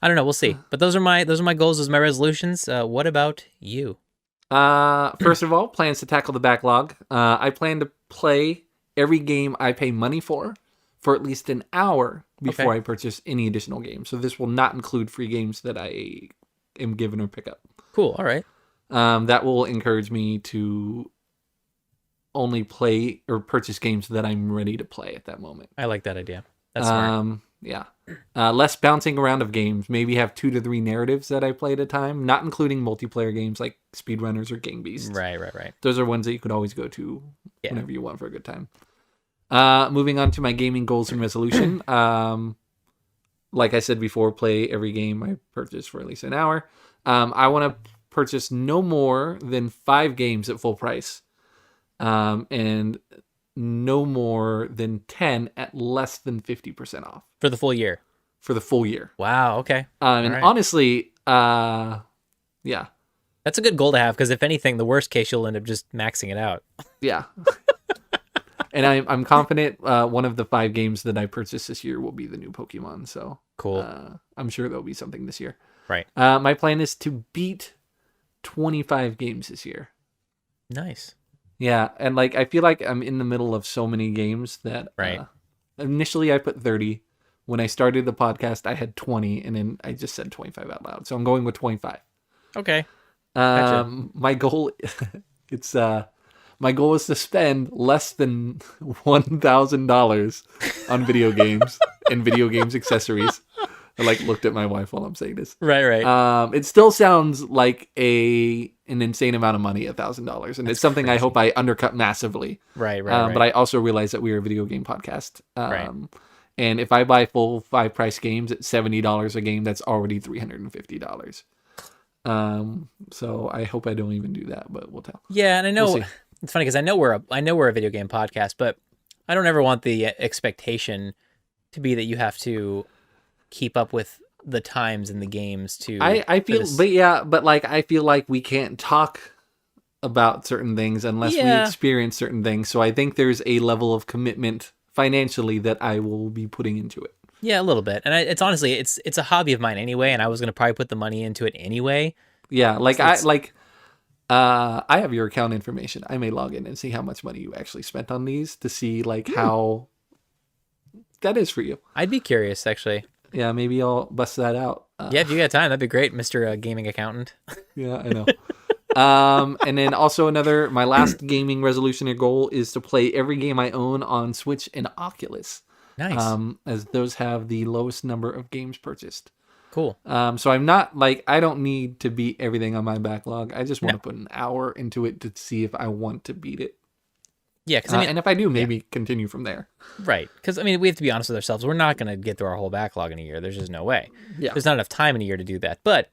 don't know. We'll see. But those are my goals. Those are my resolutions. What about you? First of all, plans to tackle the backlog. I plan to play every game I pay money for at least an hour before Okay. I purchase any additional games. So this will not include free games that I am given or pick up. Cool. All right. That will encourage me to only play or purchase games that I'm ready to play at that moment. I like that idea. That's smart. Yeah. Less bouncing around of games. Maybe have 2 to 3 narratives that I play at a time, not including multiplayer games like speedrunners or Gang Beasts. Right. Those are ones that you could always go to Yeah. whenever you want for a good time. Moving on to my gaming goals and resolution. Like I said before, play every game I purchase for at least an hour. I want to purchase no more than 5 games at full price. And no more than 10 at less than 50% off For the full year. for the full year. Wow. Okay. And All right. honestly, yeah, That's a good goal to have because if anything, the worst case you'll end up just maxing it out. yeah. And I'm confident one of the 5 games that I purchased this year will be the new Pokemon. So Cool. I'm sure there'll be something this year. Right. My plan is to beat 25 games this year. Nice. Yeah, and like I feel like I'm in the middle of so many games that Right. Initially I put 30. When I started the podcast, I had 20, and then I just said 25 out loud. So I'm going with 25. Okay. Gotcha. My goal, my goal is to spend less than $1,000 on video games and video games accessories. I looked at my wife while I'm saying this. Right. It still sounds like an insane amount of money, $1,000, and it's something I hope I undercut massively. Right. But I also realize that we are a video game podcast. Right. And if I buy full 5 price games at $70 a game, that's already $350. So I hope I don't even do that, but we'll tell. Yeah, and I know We'll see. it's funny because I know we're a video game podcast, but I don't ever want the expectation to be that you have to keep up with the times in the games to. I for feel, this- but I feel like we can't talk about certain things unless we Yeah. experience certain things. So I think there's a level of commitment financially that I will be putting into it. Yeah, a little bit, and it's honestly it's a hobby of mine anyway, and I was gonna probably put the money into it anyway. Yeah, like So it's- I have your account information. I may log in and see how much money you actually spent on these to see how that is for you. I'd be curious actually. Yeah, maybe I'll bust that out. Yeah, if you got time, that'd be great, Mr. Gaming Accountant. Yeah, I know. And then also my last gaming resolution or goal is to play every game I own on Switch and Oculus. Nice, As those have the lowest number of games purchased. cool. So I'm not I don't need to beat everything on my backlog. I just want No. to put an hour into it to see if I want to beat it. Yeah, because I mean, And if I do, maybe continue from there. right? Because I mean, we have to be honest with ourselves. We're not gonna get through our whole backlog in a year. There's just no way. Yeah. There's not enough time in a year to do that. But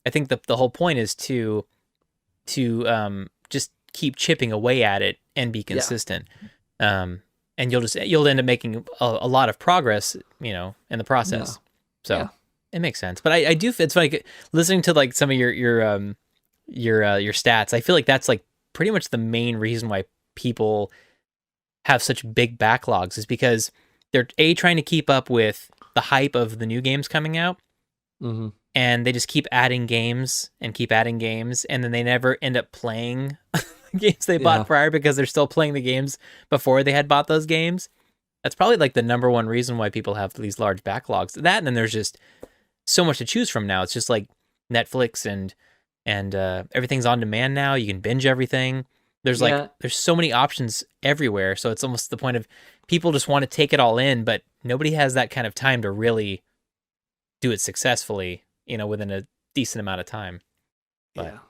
I think the whole point is to just keep chipping away at it and be consistent. And you'll end up making a lot of progress, in the process. Yeah. So Yeah. it makes sense. But I do. It's like listening to like some of your stats. I feel like that's like pretty much the main reason why people have such big backlogs is because they're trying to keep up with the hype of the new games coming out. Mm-hmm. And they just keep adding games, and then they never end up playing games they bought Yeah. prior because they're still playing the games before they had bought those games. That's probably like the number one reason why people have these large backlogs. That, and then there's just so much to choose from now. It's just like Netflix and everything's on demand now. You can binge everything. There's so many options everywhere. So it's almost the point of people just want to take it all in, but nobody has that kind of time to really do it successfully, within a decent amount of time. But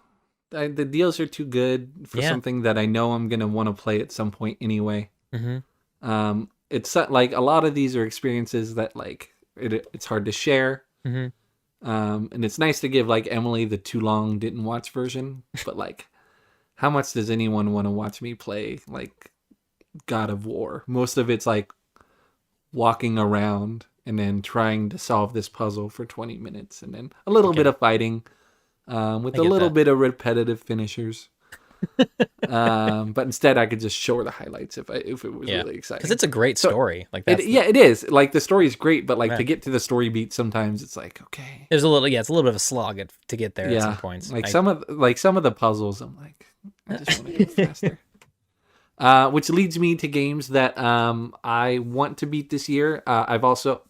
the deals are too good for something that I know I'm going to want to play at some point anyway. Mm-hmm. It's like a lot of these are experiences that like it's hard to share. Mm-hmm. And it's nice to give like Emily the too long didn't watch version, but like how much does anyone want to watch me play like God of War? Most of it's like walking around and then trying to solve this puzzle for 20 minutes and then a little bit of fighting with a little bit of repetitive finishers. But instead I could just show her the highlights if it was really exciting. Because it's a great story. Like that. It is. Like the story is great, but like to get to the story beat sometimes it's like, okay. There's it's a little bit of a slog to get there at some points. Like some of the puzzles I'm like, I just want to go faster. Which leads me to games that I want to beat this year.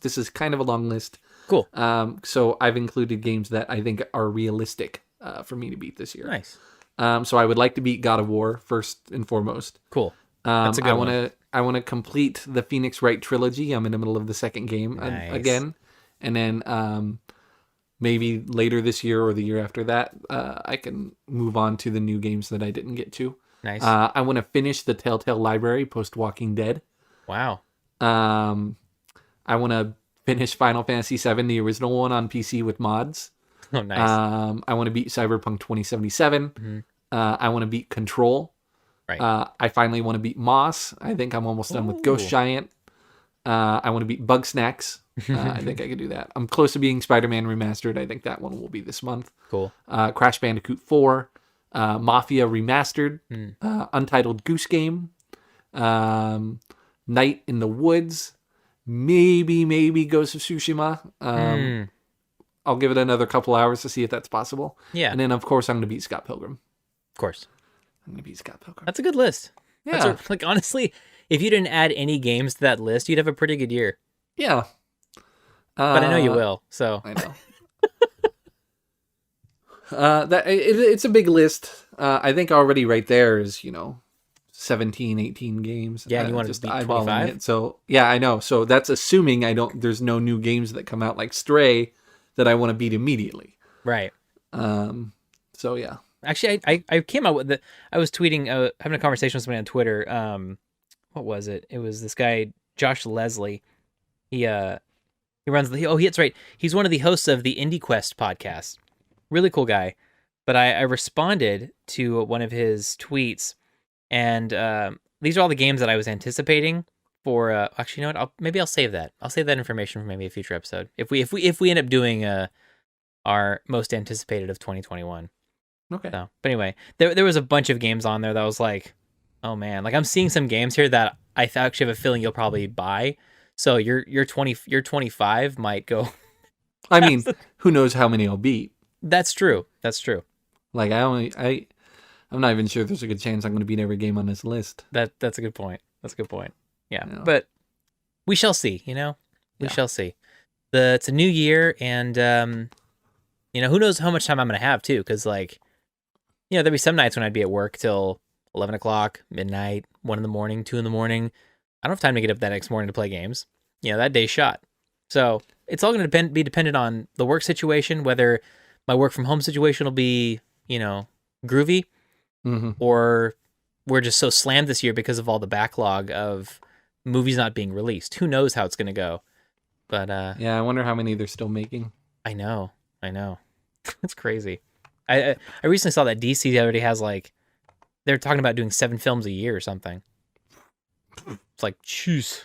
This is kind of a long list. Cool. So I've included games that I think are realistic for me to beat this year. Nice. So I would like to beat God of War first and foremost. Cool. That's a good one. I want to complete the Phoenix Wright trilogy. I'm in the middle of the second game again. And then maybe later this year or the year after that, I can move on to the new games that I didn't get to. Nice. I want to finish the Telltale library post Walking Dead. Wow. I want to finish Final Fantasy VII, the original one, on PC with mods. Oh, nice. I want to beat Cyberpunk 2077. Mm-hmm. I want to beat Control. Right. I finally want to beat Moss. I think I'm almost done with Ghost Giant. I want to beat Bug Snacks. I think I could do that. I'm close to being Spider-Man Remastered. I think that one will be this month. Cool. Crash Bandicoot 4. Mafia Remastered. Untitled Goose Game. Night in the Woods. Maybe Ghost of Tsushima. I'll give it another couple hours to see if that's possible. Yeah. And then, of course, I'm going to beat Scott Pilgrim. Of course. I'm going to beat Scott Pilgrim. That's a good list. Yeah. Like, honestly, if you didn't add any games to that list, you'd have a pretty good year. Yeah. But I know you will, so. I know. It's a big list. I think already right there is, 17, 18 games. Yeah, and you want to just beat eyeballing 25? it. So, yeah, I know. So that's assuming there's no new games that come out like Stray that I want to beat immediately. Right. So, yeah. Actually, I came out with I was tweeting, having a conversation with somebody on Twitter. What was it? It was this guy, Josh Leslie. He runs that's right. He's one of the hosts of the Indie Quest podcast. Really cool guy. But I responded to one of his tweets, and these are all the games that I was anticipating for. Actually, you know what? Maybe I'll save that. I'll save that information for maybe a future episode. If we end up doing our most anticipated of 2021. Okay. So, but anyway, there was a bunch of games on there that was like, oh man, like I'm seeing some games here that I actually have a feeling you'll probably buy. So your 25 might go. I mean, who knows how many I'll beat? That's true. Like I'm not even sure there's a good chance I'm going to beat every game on this list. That's a good point. Yeah, but we shall see. We shall see. It's a new year, and who knows how much time I'm going to have too? Because there'd be some nights when I'd be at work till 11 o'clock, midnight, 1 in the morning, 2 in the morning. I don't have time to get up that next morning to play games. That day's shot. So it's all going to be dependent on the work situation, whether my work from home situation will be, groovy, or we're just so slammed this year because of all the backlog of movies not being released. Who knows how it's going to go? But yeah, I wonder how many they're still making. I know. It's crazy. I recently saw that DC already has they're talking about doing 7 films a year or something. It's like, jeez.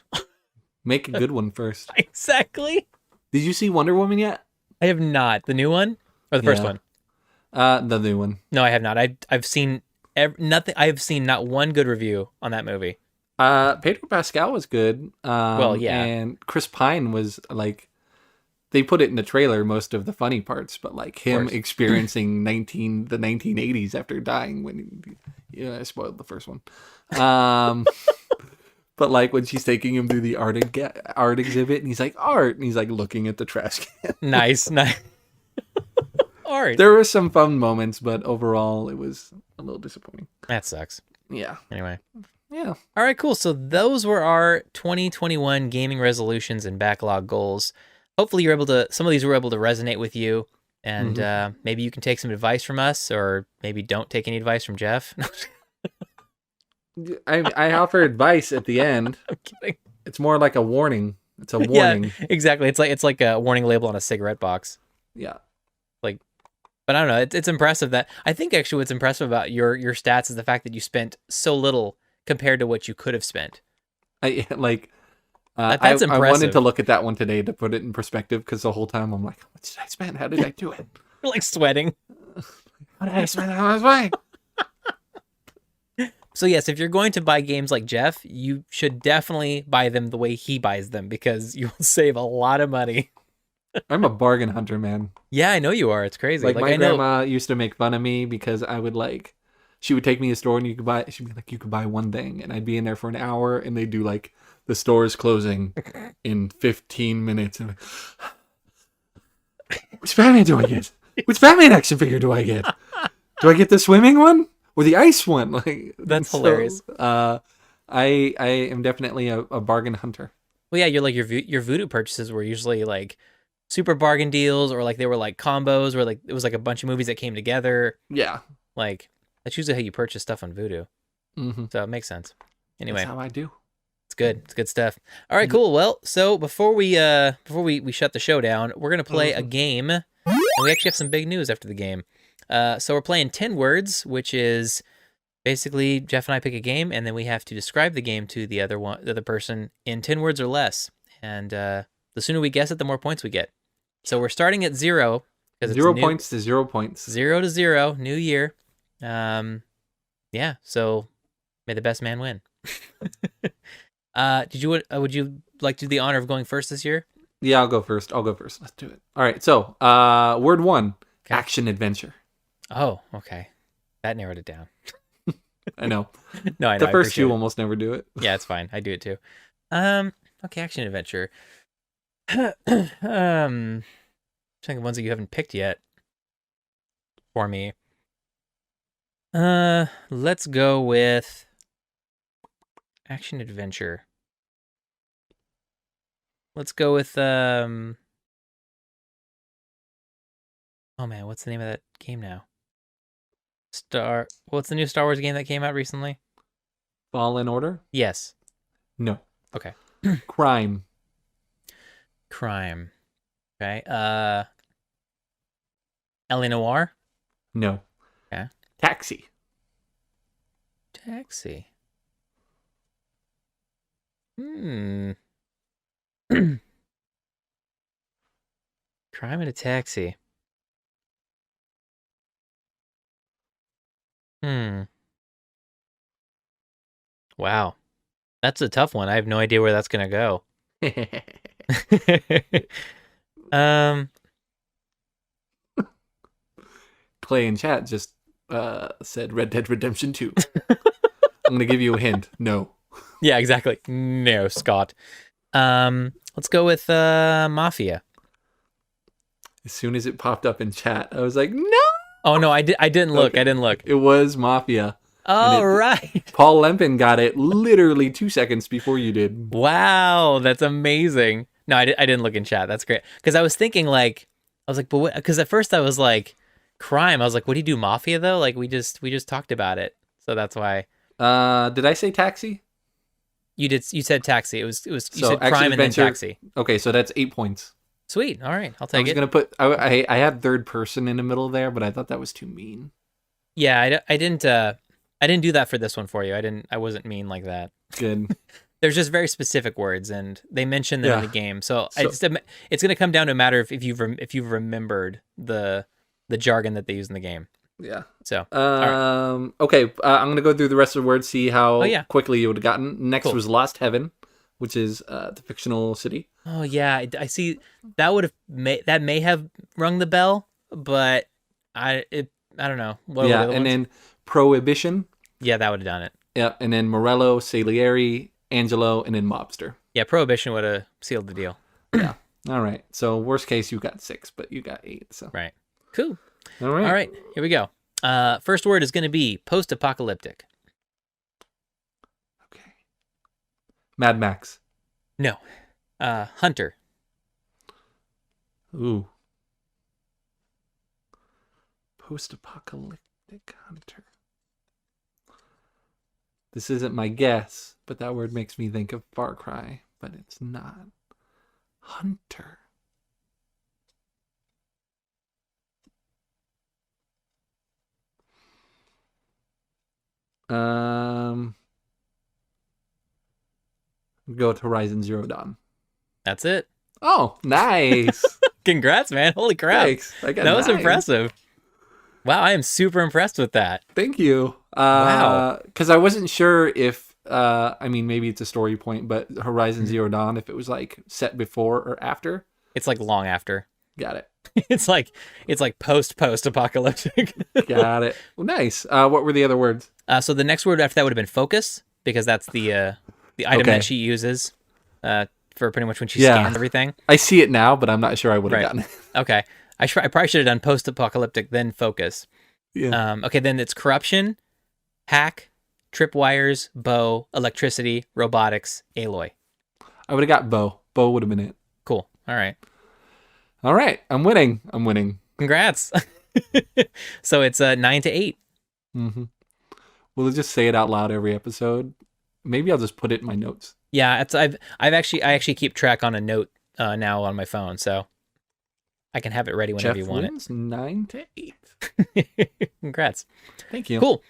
Make a good one first. Exactly. Did you see Wonder Woman yet? I have not. The new one or the first one? The new one. No, I have not. I've seen nothing. I've seen not one good review on that movie. Pedro Pascal was good. Well, yeah. And Chris Pine was they put it in the trailer, most of the funny parts, but him experiencing the 1980s after dying when I spoiled the first one. But like when she's taking him through the art exhibit, and he's like art, and he's like looking at the trash can. Nice, nice. Art. There were some fun moments, but overall, it was a little disappointing. That sucks. Yeah. Anyway. Yeah. All right, cool. So those were our 2021 gaming resolutions and backlog goals. Hopefully some of these were able to resonate with you, and maybe you can take some advice from us, or maybe don't take any advice from Jeff. I offer advice at the end. I'm kidding. It's more like a warning. It's a warning. Yeah, exactly. It's like a warning label on a cigarette box. Yeah. But I don't know. It's impressive that I think actually what's impressive about your stats is the fact that you spent so little compared to what you could have spent. That's impressive. I wanted to look at that one today to put it in perspective, because the whole time I'm like, what did I spend? How did I do it? You're like sweating. What did I spend? How was I? So yes, if you're going to buy games like Jeff, you should definitely buy them the way he buys them, because you will save a lot of money. I'm a bargain hunter, man. Yeah, I know you are. It's crazy. Like my I know. grandma used to make fun of me because I would she would take me to a store and she'd be like, you could buy one thing. And I'd be in there for an hour and they'd do like, the store is closing in 15 minutes. And which Batman do I get? Which Batman action figure do I get? Do I get the swimming one or the ice one? Like, That's hilarious. I am definitely a bargain hunter. Well, yeah, you're like your Voodoo purchases were usually like super bargain deals, or like they were like combos, where like it was like a bunch of movies that came together. Yeah. Like that's usually how you purchase stuff on Voodoo. Mm-hmm. So it makes sense. Anyway, that's how I do. It's good. It's good stuff. All right, cool. Well, so before we shut the show down, we're gonna play a game, and we actually have some big news after the game. So we're playing 10 words, which is basically Jeff and I pick a game, and then we have to describe the game to the other person in 10 words or less. And the sooner we guess it, the more points we get. So we're starting at 0. 0 points to 0 points. 0 to 0, new year. Yeah, so may the best man win. Would you like to do the honor of going first this year? Yeah, I'll go first. Let's do it. All right, so word 1, Okay. action adventure. Oh, okay. That narrowed it down. I know. No, I know. The first two almost never do it. Yeah, it's fine. I do it too. Okay, action adventure. Think of ones that you haven't picked yet for me. Let's go with action adventure. Let's go with oh man, what's the name of that game now? What's the new Star Wars game that came out recently? Fallen Order? Yes. No. Okay. Crime. Okay. L.A. Noire? No. Okay. Taxi. Crime in a taxi. Wow. That's a tough one. I have no idea where that's going to go. Clay in chat just said Red Dead Redemption 2. I'm going to give you a hint. No. Yeah, exactly. No, Scott. Let's go with Mafia. As soon as it popped up in chat, I was like, no. Oh no, I didn't look. Okay. I didn't look. It was Mafia. All right. Paul Lempin got it literally 2 seconds before you did. Wow, that's amazing. No, I didn't look in chat. That's great. Because I was thinking but what? Because at first I was like, crime. I was like, what do you do, Mafia though? Like we just talked about it, so that's why. Did I say taxi? You did. You said taxi. It was. You so said crime and then taxi. Okay, so that's 8 points. Sweet. All right, I'll take it. I was gonna put. I had third person in the middle there, but I thought that was too mean. Yeah, I didn't do that for this one for you. I wasn't mean like that. Good. There's just very specific words, and they mention them in the game. So it's going to come down to a matter of if you've remembered the jargon that they use in the game. Yeah. So. Right. Okay. I'm gonna go through the rest of the words, see how quickly you would have gotten. Next was Lost Heaven, which is the fictional city. Oh yeah, I see. That may have rung the bell, but I don't know. What and then Prohibition. Yeah, that would have done it. Yeah, and then Morello, Salieri, Angelo, and then Mobster. Yeah, Prohibition would have sealed the deal. Yeah. All right. So worst case, you got 6, but you got 8. So Right. Cool. all right. All right, here we go. First word is going to be post-apocalyptic. Okay. Mad Max. No. Hunter. Ooh. Post-apocalyptic hunter. This isn't my guess, but that word makes me think of Far Cry, but it's not. Hunter. Go with Horizon Zero Dawn. That's it. Oh, nice. Congrats, man. Holy crap. Thanks. I got That was 9. impressive. Wow, I am super impressed with that. Thank you. Wow. Because I wasn't sure if, I mean, maybe it's a story point, but Horizon Zero Dawn, if it was like set before or after. It's like long after. Got it. It's like post-apocalyptic. Got it. Well, nice. What were the other words? So the next word after that would have been focus, because that's the item Okay. that she uses for pretty much when she scans everything. I see it now, but I'm not sure I would have Right. gotten it. Okay. I probably should have done post-apocalyptic, then focus. Yeah. Okay, then it's corruption, hack, tripwires, bow, electricity, robotics, Aloy. I would have got Bo. Bo would have been it. Cool. All right. All right. I'm winning. Congrats. So it's 9-8. Mm-hmm. We'll just say it out loud every episode. Maybe I'll just put it in my notes. Yeah, I actually keep track on a note now on my phone, so I can have it ready whenever Jeff you want wins 9-8. it. Congrats. Thank you. Cool.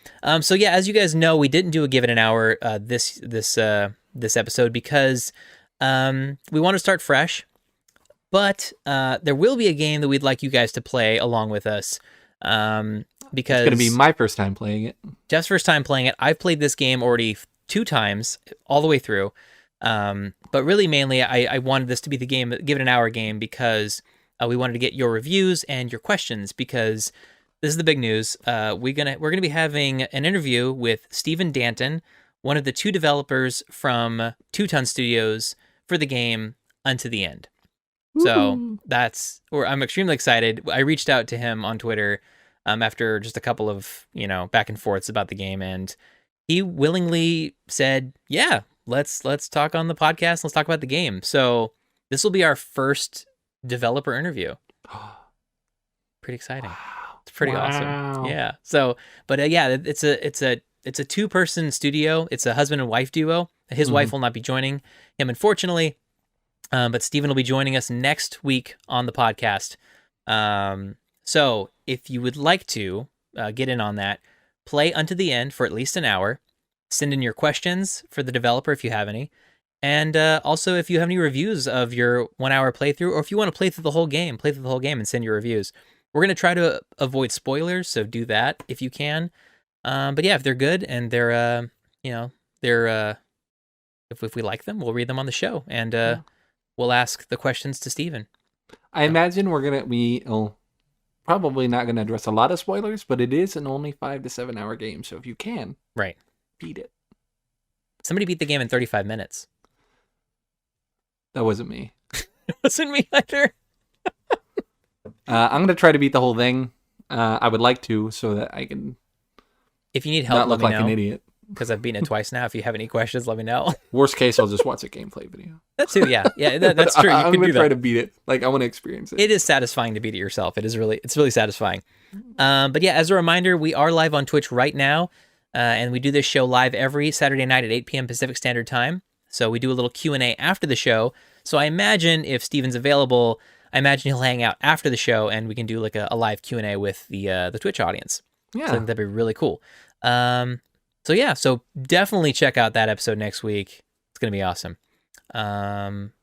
So yeah, as you guys know, we didn't do a Give It an Hour this episode because we want to start fresh. But there will be a game that we'd like you guys to play along with us. Because It's going to be my first time playing it. Jeff's first time playing it. I've played this game already 2 times, all the way through. But really, mainly, I wanted this to be the game, Give It an Hour game, because we wanted to get your reviews and your questions. Because this is the big news. We're gonna be having an interview with Stephen Danton, one of the 2 developers from Two Ton Studios for the game Unto the End. So I'm extremely excited. I reached out to him on Twitter after just a couple of, back and forths about the game, and he willingly said, yeah, let's talk on the podcast. Let's talk about the game. So this will be our first developer interview. Pretty exciting. Wow. It's pretty awesome. Yeah. So, but yeah, it's a 2-person studio. It's a husband and wife duo. His wife will not be joining him, unfortunately. But Steven will be joining us next week on the podcast. So if you would like to get in on that, play Unto the End for at least an hour. Send in your questions for the developer if you have any. And also, if you have any reviews of your 1-hour playthrough, or if you want to play through the whole game and send your reviews. We're going to try to avoid spoilers, so do that if you can. But yeah, if they're good and they're, if we like them, we'll read them on the show. And we'll ask the questions to Steven. I imagine we'll probably not going to address a lot of spoilers, but it is an only 5 to 7 hour game. So if you can, Right. beat it. Somebody beat the game in 35 minutes. That wasn't me. It wasn't me either. I'm going to try to beat the whole thing. I would like to, so that I can If you need help, not let look me like know. an idiot. Because I've beaten it twice now. If you have any questions, let me know. Worst case, I'll just watch a gameplay video. That too, yeah. That's true. You I'm can going do to try that. to beat it. Like, I want to experience it. It is satisfying to beat it yourself. It's really satisfying. But yeah, as a reminder, we are live on Twitch right now, and we do this show live every Saturday night at 8 p.m. Pacific Standard Time. So we do a little Q&A after the show. So I imagine if Steven's available, I imagine he'll hang out after the show, and we can do like a live Q&A with the Twitch audience. Yeah. So I think that'd be really cool. So yeah, so definitely check out that episode next week. It's gonna be awesome.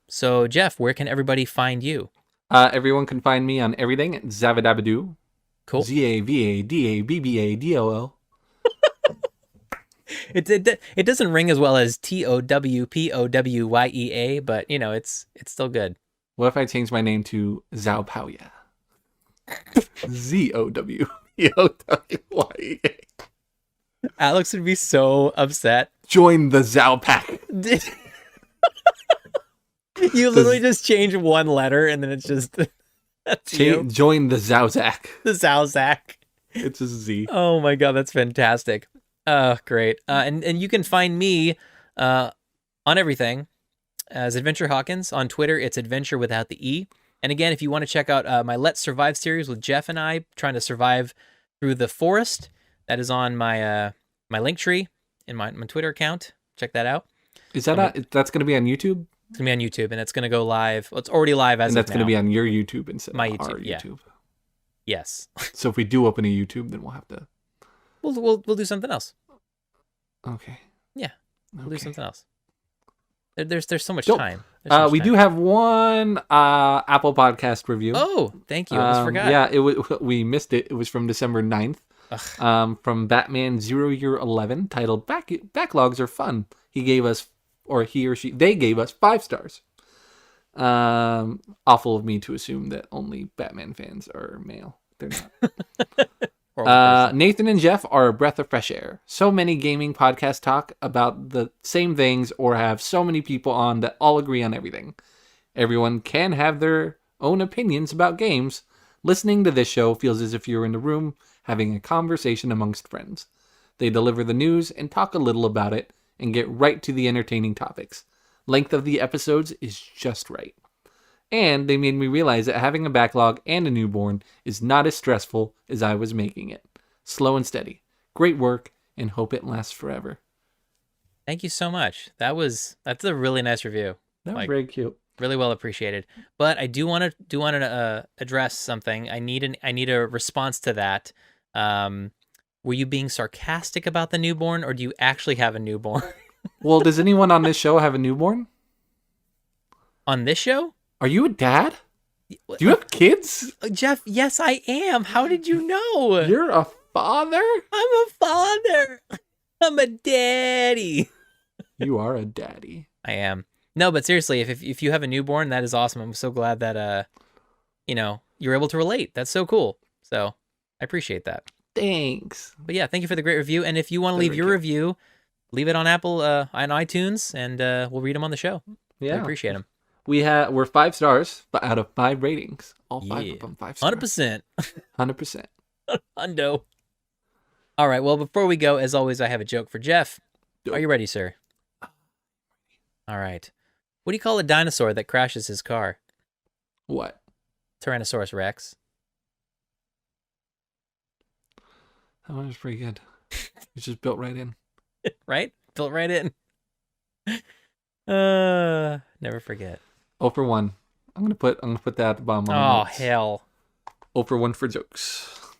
So Jeff, where can everybody find you? Everyone can find me on everything at Zavadabadoo. Cool. ZAVADABBADOO. It doesn't ring as well as TOWPOWYEA, but it's still good. What if I change my name to Zhao Paoya? ZOWPOWYEA. Alex would be so upset. Join the Zao pack. You literally just change one letter and then it's just that's you. Join the Zauzak. The Zalzak. It's a Z. Oh my god, that's fantastic. Great. And you can find me on everything as Adventure Hawkins. On Twitter, it's Adventure without the E. And again, if you want to check out my Let's Survive series with Jeff and I trying to survive through the forest, that is on my my link tree in my Twitter account. Check that out. Is that that's going to be on YouTube? It's gonna be on YouTube, and it's gonna go live. Well, it's already live as and that's of going to now. be on your YouTube instead My of YouTube, our yeah. YouTube. Yes. So if we do open a YouTube, then we'll have to. We'll do something else. Okay. Yeah, we'll do something else. There's so much Dope. time. There's so much We time. do have one Apple Podcast review. Oh, thank you. I almost forgot. Yeah, we missed it. It was from December 9th. From Batman 0 Year 11, titled Backlogs Are Fun. He gave us, or he or she, they gave us 5 stars. Awful of me to assume that only Batman fans are male. They're not. Nathan and Jeff are a breath of fresh air. So many gaming podcasts talk about the same things or have so many people on that all agree on everything. Everyone can have their own opinions about games. Listening to this show feels as if you're in the room having a conversation amongst friends. They deliver the news and talk a little about it and get right to the entertaining topics. Length of the episodes is just right. And they made me realize that having a backlog and a newborn is not as stressful as I was making it. Slow and steady. Great work, and hope it lasts forever. Thank you so much. That's a really nice review. That was very cute. Really well appreciated. But I do want to address something. I need a response to that. Were you being sarcastic about the newborn, or do you actually have a newborn? Well, does anyone on this show have a newborn? On this show? Are you a dad? Do you have kids? Jeff, yes, I am. How did you know? You're a father? I'm a father. I'm a daddy. You are a daddy. I am. No, but seriously, if you have a newborn, that is awesome. I'm so glad that you're able to relate. That's so cool. So I appreciate that. Thanks. But yeah, thank you for the great review. And if you want to leave your review, leave it on Apple, on iTunes, and we'll read them on the show. Yeah, I appreciate them. We're 5 stars, but out of 5 ratings, all 5 of them 5 stars. 100%. 100%. Hundo. All right. Well, before we go, as always, I have a joke for Jeff. Are you ready, sir? All right. What do you call a dinosaur that crashes his car? What? Tyrannosaurus Rex. That one was pretty good. It's just built right in. Right? Built right in. Never forget. 0 for 1. I'm gonna put that at the bottom. Oh hell. 0 for 1 for jokes.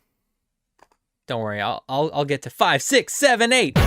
Don't worry. I'll get to 5, 6, 7, 8.